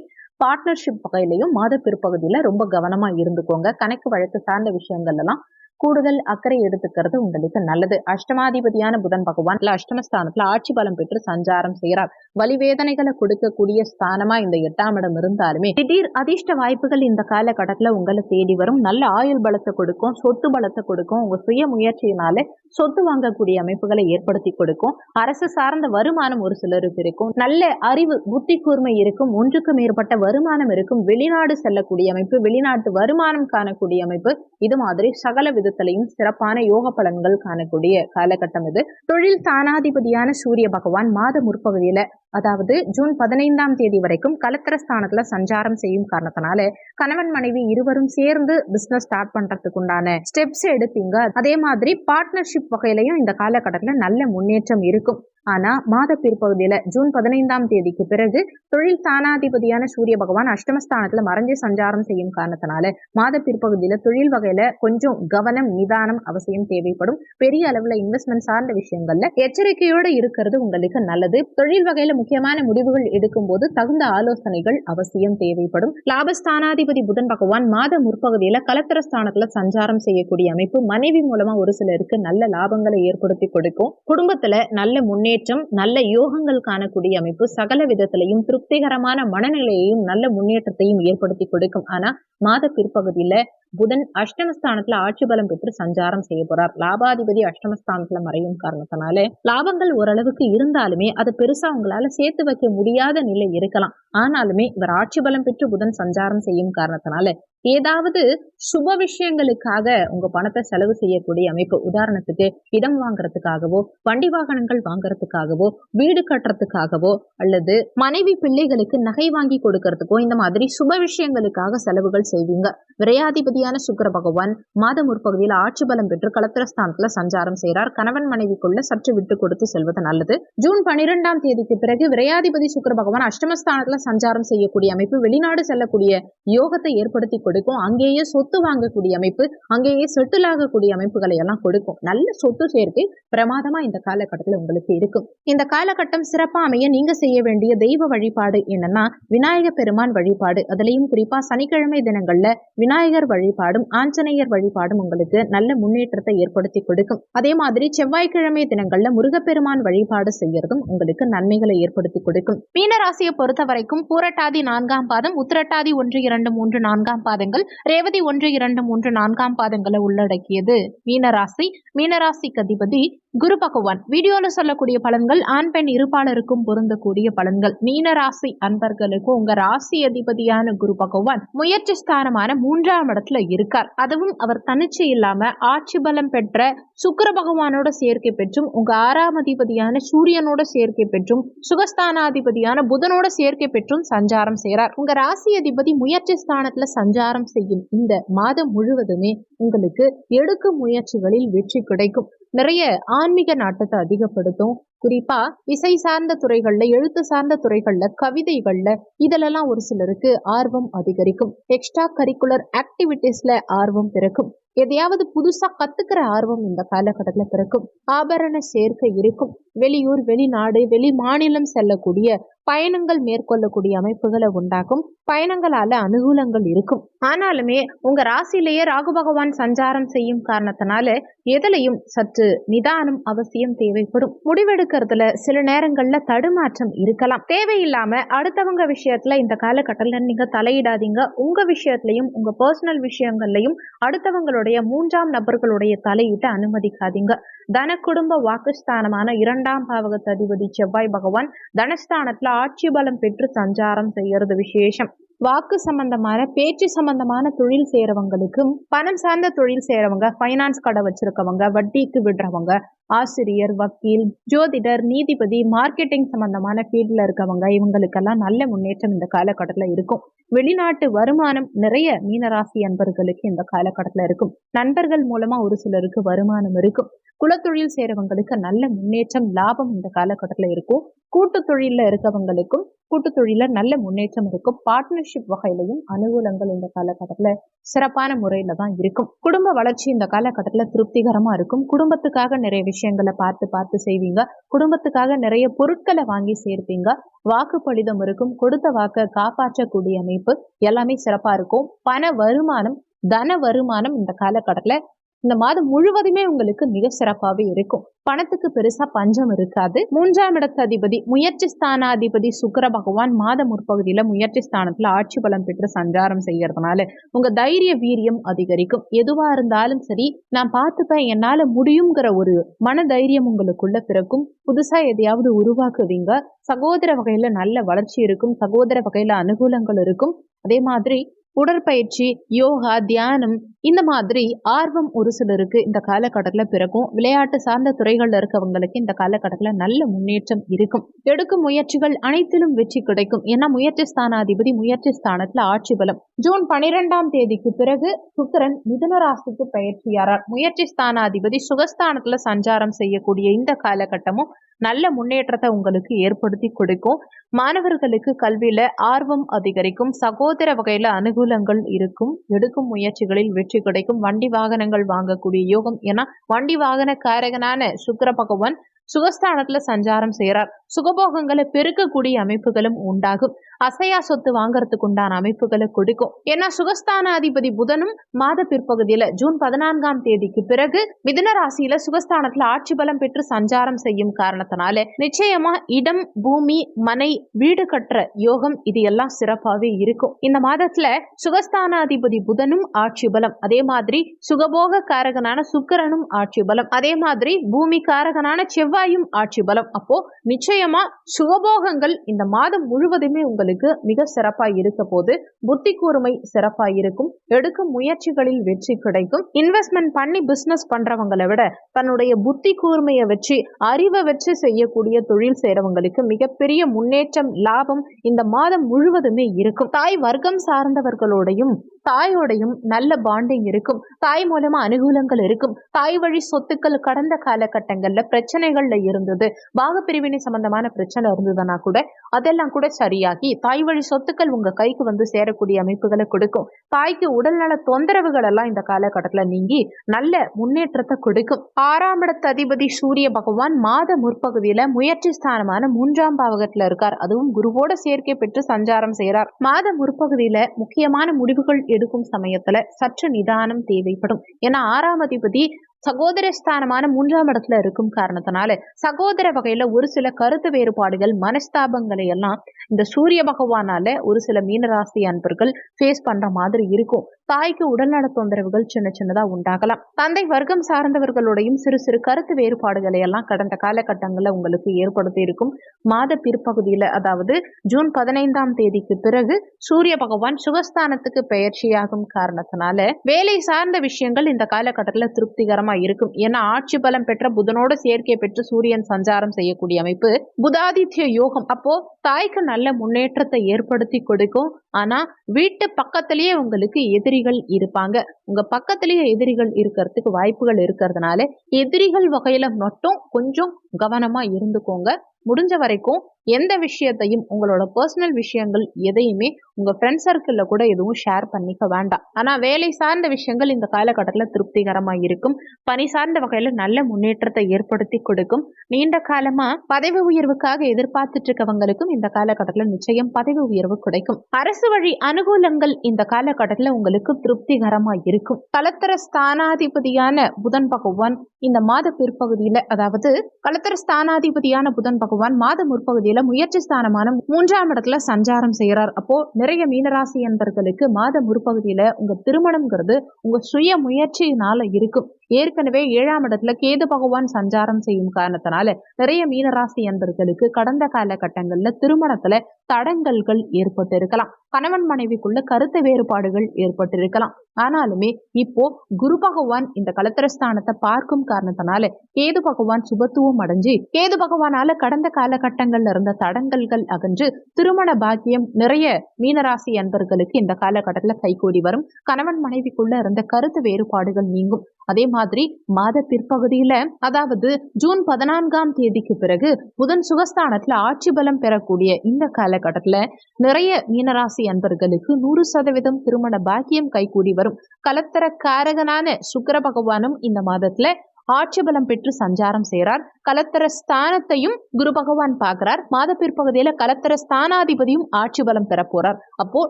பார்ட்னர்ஷிப் வகையிலையும் மாத பிற்பகுதியில ரொம்ப கவனமா இருந்துக்கோங்க. கணக்கு வழக்கு சார்ந்த விஷயங்கள் எல்லாம் கூடுதல் அக்கறை எடுத்துக்கிறது உங்களுக்கு நல்லது. அஷ்டமாதிபதியான புதன் பகவான் அஷ்டமஸ்தானத்துல ஆட்சி பலம் பெற்று சஞ்சாரம் செய்கிறார். வலிவேதனைகளை கொடுக்கக்கூடிய ஸ்தானமா இந்த 8ஆம் இடம் இருந்தாலுமே திடீர் அதிர்ஷ்ட வாய்ப்புகள் இந்த காலகட்டத்துல உங்களை தேடி வரும். நல்ல ஆயுள் பலத்தை கொடுக்கும், சொத்து பலத்தை கொடுக்கும். உங்க சுய முயற்சியினால சொத்து வாங்கக்கூடிய அமைப்புகளை ஏற்படுத்தி கொடுக்கும். அரசு சார்ந்த வருமானம் ஒரு சிலருக்கு இருக்கும். நல்ல அறிவு, புத்தி கூர்மை இருக்கும். ஒன்றுக்கு மேற்பட்ட வருமானம் இருக்கும். வெளிநாடு செல்லக்கூடிய அமைப்பு, வெளிநாட்டு வருமானம் காணக்கூடிய அமைப்பு, இது மாதிரி சகல விதத்திலையும் சிறப்பான யோக பலன்கள் காணக்கூடிய காலகட்டம் இது. தொழில் ஸ்தானாதிபதியான சூரிய பகவான் மாத முற்பகுதியில, அதாவது ஜூன் 15ஆம் தேதி வரைக்கும் களத்திர ஸ்தானத்துல சஞ்சாரம் செய்யும் காரணத்தினால கணவன் மனைவி இருவரும் சேர்ந்து பிசினஸ் ஸ்டார்ட் பண்றதுக்கு உண்டான ஸ்டெப்ஸ் எடுப்பீங்க. அதே மாதிரி பார்ட்னர்ஷிப் வகையிலையும் இந்த காலகட்டத்துல நல்ல முன்னேற்றம் இருக்கும். ஆனா மாத பிற்பகுதியில ஜூன் 15ஆம் தேதிக்கு பிறகு தொழில் ஸ்தானாதிபதியான சூரிய பகவான் அஷ்டமஸ்தானத்துல மறைஞ்சு சஞ்சாரம் செய்யும் காரணத்தினால மாத பிற்பகுதியில தொழில் வகையில கொஞ்சம் கவனம், நிதானம் அவசியம் தேவைப்படும். பெரிய அளவுல இன்வெஸ்ட்மெண்ட் சார்ந்த விஷயங்கள்ல எச்சரிக்கையோடு இருக்கிறது உங்களுக்கு நல்லது. தொழில் வகையில முக்கியமான முடிவுகள் எடுக்கும் போது தகுந்த ஆலோசனைகள் அவசியம் தேவைப்படும். லாபஸ்தானாதிபதி புதன் பகவான் மாத முற்பகுதியில களத்திர ஸ்தானத்துல சஞ்சாரம் செய்யக்கூடிய அமைப்பு மனைவி மூலமா ஒரு சிலருக்கு நல்ல லாபங்களை ஏற்படுத்தி கொடுக்கும். குடும்பத்துல நல்ல முன்னேற்றம், நல்ல யோகங்கள் காணக்கூடிய அமைப்பு சகல விதத்திலையும் திருப்திகரமான மனநிலையையும் நல்ல முன்னேற்றத்தையும் ஏற்படுத்தி கொடுக்கும். ஆனா மாத பிற்பகுதியில புதன் அஷ்டமஸ்தானத்துல ஆட்சி பலம் பெற்று சஞ்சாரம் செய்ய போறார். லாபாதிபதி அஷ்டமஸ்தானத்துல மறையும் காரணத்தினால லாபங்கள் ஓரளவுக்கு இருந்தாலுமே அது பெருசா உங்களால சேர்த்து வைக்க முடியாத நிலை இருக்கலாம். ஆனாலுமே இவர் ஆட்சி பலம் பெற்று புதன் சஞ்சாரம் செய்யும் காரணத்தினால ஏதாவது சுப விஷயங்களுக்காக உங்க பணத்தை செலவு செய்யக்கூடிய அமைப்பு, உதாரணத்துக்கு இடம் வாங்குறதுக்காகவோ, வண்டி வாகனங்கள் வாங்குறதுக்காகவோ, வீடு கட்டுறதுக்காகவோ, அல்லது மனைவி பிள்ளைகளுக்கு நகை வாங்கி கொடுக்கறதுக்கோ, இந்த மாதிரி சுப விஷயங்களுக்காக செலவுகள் செய்வீங்க. விரையாதிபதியான சுக்கிர பகவான் மாத முற்பகுதியில் ஆட்சி பலம் பெற்று களத்திரஸ்தானத்துல சஞ்சாரம் செய்கிறார். கணவன் மனைவிக்குள்ள சற்று விட்டு கொடுத்து செல்வது நல்லது. ஜூன் 12ஆம் தேதிக்கு பிறகு விரையாதிபதி சுக்கிர பகவான் அஷ்டமஸ்தானத்துல சஞ்சாரம் செய்யக்கூடிய அமைப்பு வெளிநாடு செல்லக்கூடிய யோகத்தை ஏற்படுத்தி கொடுக்கும். அங்கேயே சொத்து வாங்கக்கூடிய அமைப்பு, அங்கேயே செட்டில் ஆகக்கூடிய அமைப்புகளை எல்லாம் கொடுக்கும். நல்ல சொத்து சேர்க்கை பிரமாதமா இந்த காலகட்டத்தில் உங்களுக்கு இருக்கும். இந்த காலகட்டம் சிறப்பா அமைய நீங்க செய்ய வேண்டிய தெய்வ வழிபாடு என்னன்னா விநாயகர் பெருமான் வழிபாடு. அதுலயும் குறிப்பா சனிக்கிழமை தினங்கள்ல விநாயகர் வழிபாடும் ஆஞ்சநேயர் வழிபாடும் உங்களுக்கு நல்ல முன்னேற்றத்தை ஏற்படுத்தி கொடுக்கும். அதே மாதிரி செவ்வாய்க்கிழமை தினங்கள்ல முருகப்பெருமான் வழிபாடு செய்யறதும் உங்களுக்கு நன்மைகளை ஏற்படுத்தி கொடுக்கும். மீனராசியை பொறுத்த வரைக்கும் பூரட்டாதி 4ஆம் பாதம், உத்திரட்டாதி 1, 2, 3, 4ஆம் பாதங்கள், ரேவதி 1, 2, 3, 4ஆம் பாதங்களை உள்ளடக்கியது மீனராசி. மீனராசிக்கு அதிபதி குரு பகவான். வீடியோல சொல்லக்கூடிய பலன்கள் ஆண் பெண் இருப்பாளருக்கும் பொருந்தக்கூடிய பலன்கள். மீனராசி அன்பர்களுக்கும் உங்க ராசி அதிபதியான குரு பகவான் முயற்சி ஸ்தானமான 3ஆம் இடத்துல இருக்கார். அதுவும் அவர் தனிச்சு இல்லாம ஆட்சி பலம் பெற்ற சுக்கிர பகவானோட சேர்க்கை பெற்றும், உங்க 6ஆம் அதிபதியான சூரியனோட சேர்க்கை பெற்றும், சுகஸ்தானாதிபதியான புதனோட சேர்க்கை பெற்றும் சஞ்சாரம் செய்கிறார். உங்க ராசி அதிபதி முயற்சி ஸ்தானத்துல சஞ்சாரம் செய்யும் இந்த மாதம் முழுவதுமே உங்களுக்கு எடுக்கும் முயற்சிகளில் வெற்றி கிடைக்கும். நிறைய ஆன்மீக நாட்டத்தை அதிகப்படுத்தும். குறிப்பா இசை சார்ந்த துறைகள்ல, எழுத்து சார்ந்த துறைகள்ல, கவிதைகள்ல இதெல்லாம் ஒரு சிலருக்கு ஆர்வம் அதிகரிக்கும். எக்ஸ்ட்ரா கரிக்குலர் ஆக்டிவிட்டிஸ்ல ஆர்வம் பிறக்கும். எதையாவது புதுசா கத்துக்கிற ஆர்வம் இந்த காலகட்டத்துல பிறக்கும். ஆபரண சேர்க்கை இருக்கும். வெளியூர், வெளிநாடு, வெளி மாநிலம் செல்லக்கூடிய பயணங்கள் மேற்கொள்ளக்கூடிய அமைப்புகளை உண்டாகும். பயணங்களால அனுகூலங்கள் இருக்கும். ஆனாலுமே உங்க ராசியிலேயே ராகு பகவான் சஞ்சாரம் செய்யும் காரணத்தினால எதுலையும் சற்று நிதானம் அவசியம் தேவைப்படும். முடிவெடுக்கிறதுல சில நேரங்கள்ல தடுமாற்றம் இருக்கலாம். தேவையில்லாம அடுத்தவங்க விஷயத்துல இந்த காலகட்டத்துல நீங்க தலையிடாதீங்க. உங்க விஷயத்திலையும் உங்க பர்சனல் விஷயங்கள்லையும் அடுத்தவங்களுடைய மூன்றாம் நபர்களுடைய தலையிட்டு அனுமதிக்காதீங்க. தன குடும்ப வாக்குஸ்தானமான 2ஆம் பாவகத்து அதிபதி செவ்வாய் பகவான் தனஸ்தானத்துல ஆட்சி பலம் பெற்று சஞ்சாரம் செய்யறது விசேஷம். வாக்கு சம்பந்தமான பேச்சு சம்பந்தமான தொழில் செய்யறவங்களுக்கும், பணம் சார்ந்த தொழில் செய்யறவங்க, பைனான்ஸ் கடை வச்சிருக்கவங்க, வட்டிக்கு விடுறவங்க, ஆசிரியர், வக்கீல், ஜோதிடர், நீதிபதி, மார்க்கெட்டிங் சம்பந்தமான ஃபீல்ட்ல இருக்கவங்க, இவங்களுக்கெல்லாம் நல்ல முன்னேற்றம் இந்த காலகட்டத்தில் இருக்கும். வெளிநாட்டு வருமானம் நிறைய மீனராசி அன்பர்களுக்கு இந்த காலகட்டத்தில் இருக்கும். நண்பர்கள் மூலமா ஒரு சிலருக்கு வருமானம் இருக்கும். குலத்தொழில் செய்யறவங்களுக்கு நல்ல முன்னேற்றம், லாபம் இந்த காலகட்டத்தில் இருக்கும். கூட்டு தொழில இருக்கவங்களுக்கும் கூட்டு தொழில நல்ல முன்னேற்றம் இருக்கும். பார்ட்னர்ஷிப் வகையிலையும் அனுகூலங்கள் இந்த காலகட்டத்துல சிறப்பான முறையில தான் இருக்கும். குடும்ப வளர்ச்சி இந்த காலகட்டத்துல திருப்திகரமா இருக்கும். குடும்பத்துக்காக நிறைய விஷயங்களை பார்த்து செய்வீங்க. குடும்பத்துக்காக நிறைய பொருட்களை வாங்கி சேர்ப்பீங்க. வாக்குப்பளிதம் இருக்கும். கொடுத்த வாக்கை காப்பாற்றக்கூடிய அமைப்பு எல்லாமே சிறப்பா இருக்கும். பண வருமானம், தன வருமானம் இந்த காலகட்டத்துல இந்த மாதம் முழுவதுமே உங்களுக்கு மிக சிறப்பாகவே இருக்கும். பணத்துக்கு பெருசா பஞ்சம் இருக்காது. 3ஆம் இடத்து அதிபதி, முயற்சி ஸ்தானாதிபதி சுக்கிர பகவான் மாத முற்பகுதியில முயற்சி ஸ்தானத்துல ஆட்சி பலம் பெற்று சஞ்சாரம் செய்யறதுனால உங்க தைரிய வீரியம் அதிகரிக்கும். எதுவா இருந்தாலும் சரி, நான் பார்த்துப்பேன், என்னால முடியுங்கிற ஒரு மன தைரியம் உங்களுக்குள்ள பிறக்கும். புதுசா எதையாவது உருவாக்குவீங்க. சகோதர வகையில நல்ல வளர்ச்சி இருக்கும். சகோதர வகையில அனுகூலங்கள் இருக்கும். அதே மாதிரி உடற்பயிற்சி, யோகா, தியானம் இந்த மாதிரி ஆர்வம் ஒரு சிலருக்கு இந்த காலகட்டத்தில் பிறக்கும். விளையாட்டு சார்ந்த துறைகள்ல இருக்கவங்களுக்கு இந்த காலகட்டத்தில் நல்ல முன்னேற்றம் இருக்கும். எடுக்கும் முயற்சிகள் அனைத்திலும் வெற்றி கிடைக்கும். ஏன்னா முயற்சி ஸ்தானாதிபதி முயற்சி ஸ்தானத்துல ஆட்சி பலம். ஜூன் 12ஆம் தேதிக்கு பிறகு சுக்கிரன் மிதுன ராசிக்கு பயிற்சியாரார். முயற்சி ஸ்தானாதிபதி சுகஸ்தானத்துல சஞ்சாரம் செய்யக்கூடிய இந்த காலகட்டமும் நல்ல முன்னேற்றத்தை உங்களுக்கு ஏற்படுத்தி கொடுக்கும். மாணவர்களுக்கு கல்வியில ஆர்வம் அதிகரிக்கும். சகோதர வகையில அனுகூலங்கள் இருக்கும். எடுக்கும் முயற்சிகளில் வெற்றி கிடைக்கும். வண்டி வாகனங்கள் வாங்கக்கூடிய யோகம். ஏன்னா வண்டி வாகன காரகனான சுக்கிர பகவான் சுகஸ்தானத்துல சஞ்சாரம் செய்யறார். சுகபோகங்களை பெருக்கக்கூடிய அமைப்புகளும் உண்டாகும். அசையா சொத்து வாங்கறதுக்கு உண்டான அமைப்புகளை கொடுக்கும். ஏன்னா சுகஸ்தானாதிபதி புதனும் மாத பிற்பகுதியில ஜூன் 14ஆம் தேதிக்கு பிறகு மிதுன ராசியில சுகஸ்தானத்துல ஆட்சி பலம் பெற்று சஞ்சாரம் செய்யும் காரணத்தினால நிச்சயமா இடம், பூமி, மனை, வீடு கட்டுற யோகம் இது எல்லாம் சிறப்பாவே இருக்கும். இந்த மாதத்துல சுகஸ்தானாதிபதி புதனும் ஆட்சி பலம், அதே மாதிரி சுகபோக காரகனான சுக்கிரனும் ஆட்சி பலம், அதே மாதிரி பூமி காரகனான செவ்வாயும் ஆட்சி பலம். அப்போ நிச்சயமா சுகபோகங்கள் இந்த மாதம் முழுவதுமே உங்களுக்கு மிக சிறப்பா இருக்க போது. புத்தி கூர்மை சிறப்பா இருக்கும். எடுக்கும் முயற்சிகளில் வெற்றி கிடைக்கும். இன்வெஸ்ட்மெண்ட் பண்ணி பிசினஸ் பண்றவங்களை விட தன்னுடைய புத்தி கூர்மையை வச்சு, அறிவை வச்சு செய்யக்கூடிய தொழில் செய்யறவங்களுக்கு மிகப்பெரிய முன்னேற்றம், லாபம் இந்த மாதம் முழுவதுமே இருக்கும். தாய் வர்க்கம் சார்ந்தவர்களோடையும் தாயோடையும் நல்ல பாண்டிங் இருக்கும். தாய் மூலமா அனுகூலங்கள் இருக்கும். தாய் வழி சொத்துக்கள் கடந்த காலகட்டங்கள்ல பிரச்சனைகள்ல இருந்தது, பாகப்பிரிவினை சம்பந்தமான பிரச்சனை இருந்ததுன்னா கூட அதெல்லாம் கூட சரியாகி தாய் வழி சொத்துக்கள் உங்க கைக்கு வந்து சேரக்கூடிய அமைப்புகளை கொடுக்கும். தாய்க்கு உடல்நல தொந்தரவுகள் எல்லாம் இந்த காலகட்டத்துல நீங்கி நல்ல முன்னேற்றத்தை கொடுக்கும். 6ஆம் இடத்து அதிபதி சூரிய பகவான் மாத முற்பகுதியில முயற்சி ஸ்தானமான 3ஆம் பாவகத்துல இருக்கார். அதுவும் குருவோட சேர்க்கை பெற்று சஞ்சாரம் செய்யறார். மாத முற்பகுதியில முக்கியமான முடிவுகள் எடுக்கும் சமயத்துல சற்று நிதானம் தேவைப்படும். ஏன்னா 6ஆம் அதிபதி சகோதர ஸ்தானமான 3ஆம் இடத்துல இருக்கும் காரணத்தினால சகோதர வகையில ஒரு சில கருத்து வேறுபாடுகள், மனஸ்தாபங்களை எல்லாம் இந்த சூரிய பகவானால ஒரு சில மீனராசி அன்பர்கள் ஃபேஸ் பண்ற மாதிரி இருக்கும். தாய்க்கு உடல்நல தொந்தரவுகள் சின்ன சின்னதா உண்டாகலாம். தந்தை வர்க்கம் சார்ந்தவர்களுடையும் சிறு சிறு கருத்து வேறுபாடுகளை எல்லாம் கடந்த காலகட்டங்கள்ல உங்களுக்கு ஏற்படுத்தி இருக்கும். மாத பிற்பகுதியில, அதாவது ஜூன் 15ஆம் தேதிக்கு பிறகு சூரிய பகவான் சுகஸ்தானத்துக்கு பெயர்ச்சியாகும் காரணத்தினால வேலை சார்ந்த விஷயங்கள் இந்த காலகட்டத்துல திருப்திகரமா இருக்கும். ஏன்னா ஆட்சி பலம் பெற்ற புதனோட சேர்க்கை பெற்று சூரியன் சஞ்சாரம் செய்யக்கூடிய அமைப்பு புதாதித்ய யோகம். அப்போ தாய்க்கு நல்ல முன்னேற்றத்தை ஏற்படுத்தி கொடுக்கும். ஆனா வீட்டு பக்கத்திலேயே உங்களுக்கு எதிரிகள் இருப்பாங்க. உங்க பக்கத்திலேயே எதிரிகள் இருக்கிறதுக்கு வாய்ப்புகள் இருக்கிறதுனால எதிரிகள் வகையில மட்டும் கொஞ்சம் கவனமா இருந்துக்கோங்க. முடிஞ்ச வரைக்கும் எந்த விஷயத்தையும் உங்களோட பர்சனல் விஷயங்கள் எதையுமே உங்க ஃப்ரெண்ட் சர்க்கிள்ல கூட எதுவும் ஷேர் பண்ணிக்க வேண்டாம். ஆனா வேலை சார்ந்த விஷயங்கள் இந்த காலகட்டத்தில் திருப்திகரமா இருக்கும். பணி சார்ந்த வகையில நல்ல முன்னேற்றத்தை ஏற்படுத்தி கொடுக்கும். நீண்ட காலமா பதவி உயர்வுக்காக எதிர்பார்த்துட்டு இருக்கவங்களுக்கும் இந்த காலகட்டத்தில் நிச்சயம் பதவி உயர்வு கிடைக்கும். அரசு வழி அனுகூலங்கள் இந்த காலகட்டத்தில் உங்களுக்கு திருப்திகரமா இருக்கும். கலத்தர ஸ்தானாதிபதியான புதன் பகவான் இந்த மாத பிற்பகுதியில, அதாவது கலத்தர ஸ்தானாதிபதியான புதன் பகவான் மாத முற்பகுதியில முயற்சி ஸ்தானமான 3ஆம் இடத்துல சஞ்சாரம் செய்யறார். அப்போ நிறைய மீனராசி என்பர்களுக்கு மாத முற்பகுதியில உங்க திருமணம்ங்கிறது உங்க சுய முயற்சியினால இருக்கும். ஏற்கனவே 7ஆம் இடத்துல கேது பகவான் சஞ்சாரம் செய்யும் காரணத்தினால நிறைய மீனராசி என்பர்களுக்கு கடந்த காலகட்டங்கள்ல திருமணத்துல தடங்கல்கள் ஏற்பட்டு இருக்கலாம். கணவன் மனைவிக்குள்ள கருத்து வேறுபாடுகள் ஏற்பட்டு இருக்கலாம். ஆனாலுமே இப்போ குரு பகவான் இந்த கலத்திரஸ்தானத்தை பார்க்கும் காரணத்தினால கேது பகவான் சுபத்துவம் அடைஞ்சு கேது பகவானால கடந்த காலகட்டங்கள்ல இருந்த தடங்கல்கள் அகன்று திருமண பாக்கியம் நிறைய மீனராசி அன்பர்களுக்கு இந்த காலகட்டத்துல கைகூடி வரும். கணவன் மனைவிக்குள்ள இருந்த கருத்து வேறுபாடுகள் நீங்கும். அதே மாதிரி மாத பிற்பகுதியில, அதாவது ஜூன் 14ஆம் தேதிக்கு பிறகு புதன் சுகஸ்தானத்துல ஆட்சி பலம் பெறக்கூடிய இந்த காலகட்டத்துல நிறைய மீனராசி அன்பர்களுக்கு 100% திருமண பாக்கியம் கைகூடி வரும். கலத்தர காரகனான சுக்கிர பகவானும் இந்த மாதத்துல ஆட்சி பலம் பெற்று சஞ்சாரம் செய்கிறார். கலத்தர ஸ்தானத்தையும் குரு பகவான் பார்க்கிறார். மாத பிற்பகுதியில கலத்தர ஸ்தானாதிபதியும் ஆட்சி பலம் பெற போறார். அப்போ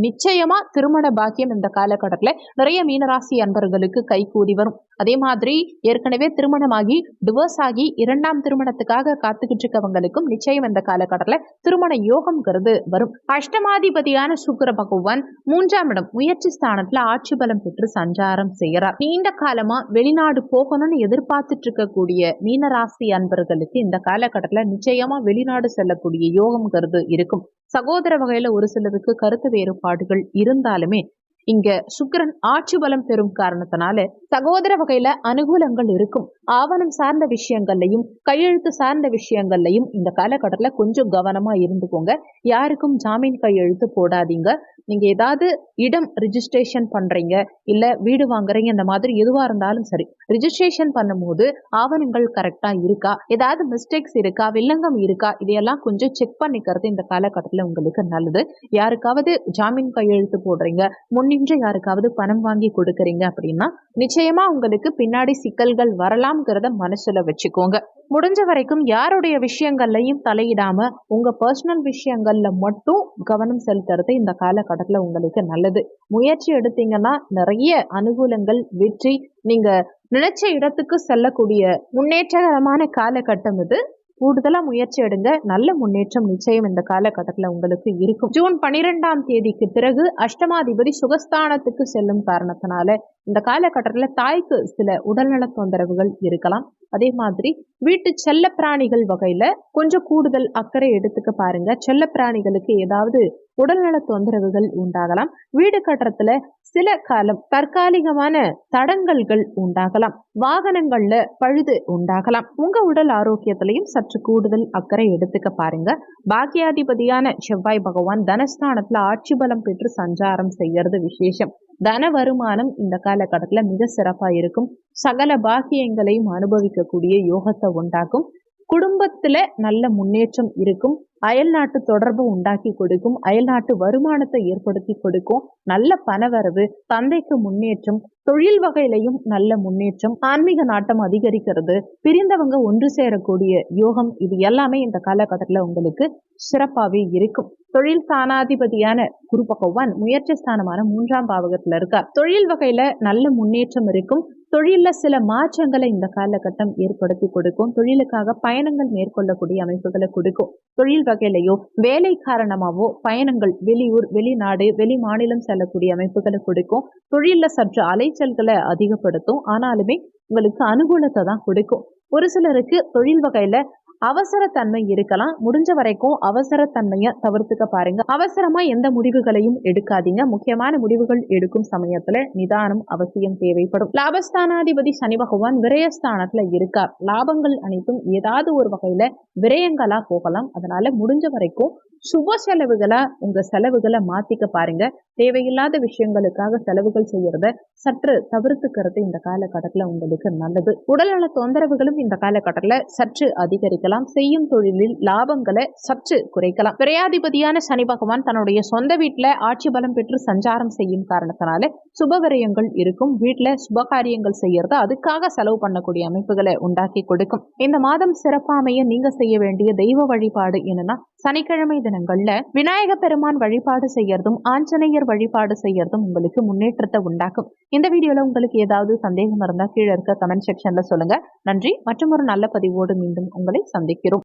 நிச்சயமா திருமண பாக்கியம் இந்த காலகட்டத்துல நிறைய மீனராசி அன்பர்களுக்கு கைகூடி வரும். அதே மாதிரி ஏற்கனவே திருமணமாகி டிவோர்ஸ் ஆகி 2ஆம் திருமணத்துக்காக காத்துக்கிட்டு இருக்கவங்களுக்கும் நிச்சயம் இந்த காலகட்டத்துல திருமண யோகம்ங்கிறது வரும். அஷ்டமாதிபதியான சுக்கிர பகவான் 3ஆம் இடம் முயற்சி ஸ்தானத்துல ஆட்சி பலம் பெற்று சஞ்சாரம் செய்கிறார். நீண்ட காலமா வெளிநாடு போகணும்னு எதிர்பார்த்துட்டு இருக்கக்கூடிய மீனராசி அன்பர்களுக்கு இந்த காலகட்டத்துல நிச்சயமா வெளிநாடு செல்லக்கூடிய யோகம்ங்கிறது இருக்கும். சகோதர வகையில ஒரு சிலருக்கு கருத்து வேறுபாடுகள் இருந்தாலுமே இங்க சுக்கிரன் ஆட்சி பலம் பெறும் காரணத்தினால சகோதர வகையில அனுகூலங்கள் இருக்கும். ஆவணம் சார்ந்த விஷயங்கள்லையும் கையெழுத்து சார்ந்த விஷயங்கள்லையும் இந்த காலகட்டத்துல கொஞ்சம் கவனமா இருந்துக்கோங்க. யாருக்கும் ஜாமீன் கையெழுத்து போடாதீங்க. நீங்க ஏதாவது இடம் ரிஜிஸ்ட்ரேஷன் பண்றீங்க, இல்ல வீடு வாங்குறீங்க, இந்த மாதிரி எதுவா இருந்தாலும் சரி, ரிஜிஸ்ட்ரேஷன் பண்ணும்போது ஆவணங்கள் கரெக்டா இருக்கா, ஏதாவது மிஸ்டேக்ஸ் இருக்கா, வில்லங்கம் இருக்கா, இதையெல்லாம் கொஞ்சம் செக் பண்ணிக்கிறது இந்த காலகட்டத்துல உங்களுக்கு நல்லது. யாருக்காவது ஜாமீன் கையெழுத்து போடுறீங்க, முன்னின்று யாருக்காவது பணம் வாங்கி கொடுக்கறீங்க அப்படின்னா நிச்சயமா உங்களுக்கு பின்னாடி சிக்கல்கள் வரலாம்ங்கிறத மனசுல வச்சுக்கோங்க. முடிஞ்ச வரைக்கும் யாருடைய விஷயங்கள்லையும் தலையிடாம உங்க பர்சனல் விஷயங்கள்ல மட்டும் கவனம் செலுத்துறது இந்த காலகட்டத்துல உங்களுக்கு நல்லது. முயற்சி எடுத்தீங்கன்னா நிறைய அனுகூலங்கள், வெற்றி, நீங்க நினைச்ச இடத்துக்கு செல்லக்கூடிய முன்னேற்றகரமான காலகட்டம் இது. கூடுதலா முயற்சி எடுங்க. நல்ல முன்னேற்றம் நிச்சயம் இந்த காலகட்டத்துல உங்களுக்கு இருக்கும். ஜூன் 12ஆம் தேதிக்கு பிறகு அஷ்டமாதிபதி சுகஸ்தானத்துக்கு செல்லும் காரணத்தினால இந்த காலகட்டத்துல தாய்க்கு சில உடல்நல தொந்தரவுகள் இருக்கலாம். அதே மாதிரி வீட்டு செல்ல பிராணிகள் வகையில கொஞ்சம் கூடுதல் அக்கறை எடுத்துக்க பாருங்க. செல்ல பிராணிகளுக்கு ஏதாவது உடல்நல தொந்தரவுகள் உண்டாகலாம். வீடு கட்டுறதுல சில காலம் தற்காலிகமான தடங்கல்கள் உண்டாகலாம். வாகனங்கள்ல பழுது உண்டாகலாம். உங்க உடல் ஆரோக்கியத்திலையும் சற்று கூடுதல் அக்கறை எடுத்துக்க பாருங்க. பாக்கியாதிபதியான செவ்வாய் பகவான் தனஸ்தானத்துல ஆட்சி பலம் பெற்று சஞ்சாரம் செய்யறது விசேஷம். தன வருமானம் இந்த காலகட்டத்துல மிக சிறப்பா இருக்கும். சகல பாக்கியங்களையும் அனுபவிக்கக்கூடிய யோகத்தை உண்டாக்கும். குடும்பத்துல நல்ல முன்னேற்றம் இருக்கும். அயல்நாட்டு தொடர்பு உண்டாக்கி கொடுக்கும். அயல்நாட்டு வருமானத்தை ஏற்படுத்தி கொடுக்கும். நல்ல பணவரவு, தந்தைக்கு முன்னேற்றம், தொழில் வகையிலையும் நல்ல முன்னேற்றம், ஆன்மீக நாட்டம் அதிகரிக்கிறது, பிரிந்தவங்க ஒன்று சேரக்கூடிய யோகம், இது எல்லாமே இந்த காலகட்டத்துல உங்களுக்கு சிறப்பாவே இருக்கும். தொழில் ஸ்தானாதிபதியான குரு பகவான் முயற்சி ஸ்தானமான 3ஆம் பாவகத்துல இருக்கார். தொழில் வகையில நல்ல முன்னேற்றம் இருக்கும். தொழில்ல சில மாற்றங்களை இந்த காலகட்டம் ஏற்படுத்தி கொடுக்கும். தொழிலுக்காக பயணங்கள் மேற்கொள்ளக்கூடிய அமைப்புகளை கொடுக்கும். தொழில் வகையிலையோ வேலை காரணமாவோ பயணங்கள் வெளியூர், வெளிநாடு, வெளி மாநிலம் செல்லக்கூடிய அமைப்புகளை கொடுக்கும். தொழில்ல சற்று அலைச்சல்களை அதிகப்படுத்தும். ஆனாலுமே உங்களுக்கு அனுகூலத்தை தான் கொடுக்கும். ஒரு சிலருக்கு தொழில் வகையில அவசரத்தன்மை இருக்கலாம். முடிஞ்ச வரைக்கும் அவசரத்தன்மையை தவிர்த்துக்க பாருங்க. அவசரமா எந்த முடிவுகளையும் எடுக்காதீங்க. முக்கியமான முடிவுகள் எடுக்கும் சமயத்துல நிதானம் அவசியம் தேவைப்படும். லாபஸ்தானாதிபதி சனி பகவான் விரயஸ்தானத்துல இருக்கார். லாபங்கள் அனைத்தும் ஏதாவது ஒரு வகையில விரயங்களா போகலாம். அதனால முடிஞ்ச வரைக்கும் சுப செலவுகளா உங்க செலவுகளை மாத்திக்க பாருங்க. தேவையில்லாத விஷயங்களுக்காக செலவுகள் செய்யறத சற்று தவிர்த்துக்கிறது இந்த காலகட்டத்துல உங்களுக்கு நல்லது. உடல்நல தொந்தரவுகளும் இந்த காலகட்டத்துல சற்று அதிகரிக்கலாம். செய்யலாம். செய்யும் தொழிலில் லாபங்களை சற்று குறைக்கலாம். விரையாதிபதியான சனி பகவான் தன்னுடைய சொந்த வீட்டுல ஆட்சி பலம் பெற்று சஞ்சாரம் செய்யும் காரணத்தினால சுபவிரயங்கள் இருக்கும். வீட்டுல சுபகாரியங்கள் செய்யறது, அதுக்காக செலவு பண்ணக்கூடிய அமைப்புகளை உண்டாக்கி கொடுக்கும். இந்த மாதம் சிறப்பாமைய நீங்க செய்ய வேண்டிய தெய்வ வழிபாடு என்னன்னா, சனிக்கிழமை தினங்கள்ல விநாயக பெருமான் வழிபாடு செய்யறதும் ஆஞ்சநேயர் வழிபாடு செய்யறதும் உங்களுக்கு முன்னேற்றத்தை உண்டாக்கும். இந்த வீடியோல உங்களுக்கு ஏதாவது சந்தேகம் இருந்தா கீழே இருக்க கமெண்ட் செக்ஷன்ல சொல்லுங்க. நன்றி. மற்றும் ஒரு நல்ல பதிவோடு மீண்டும் உங்களை சந்திக்கிறோம்.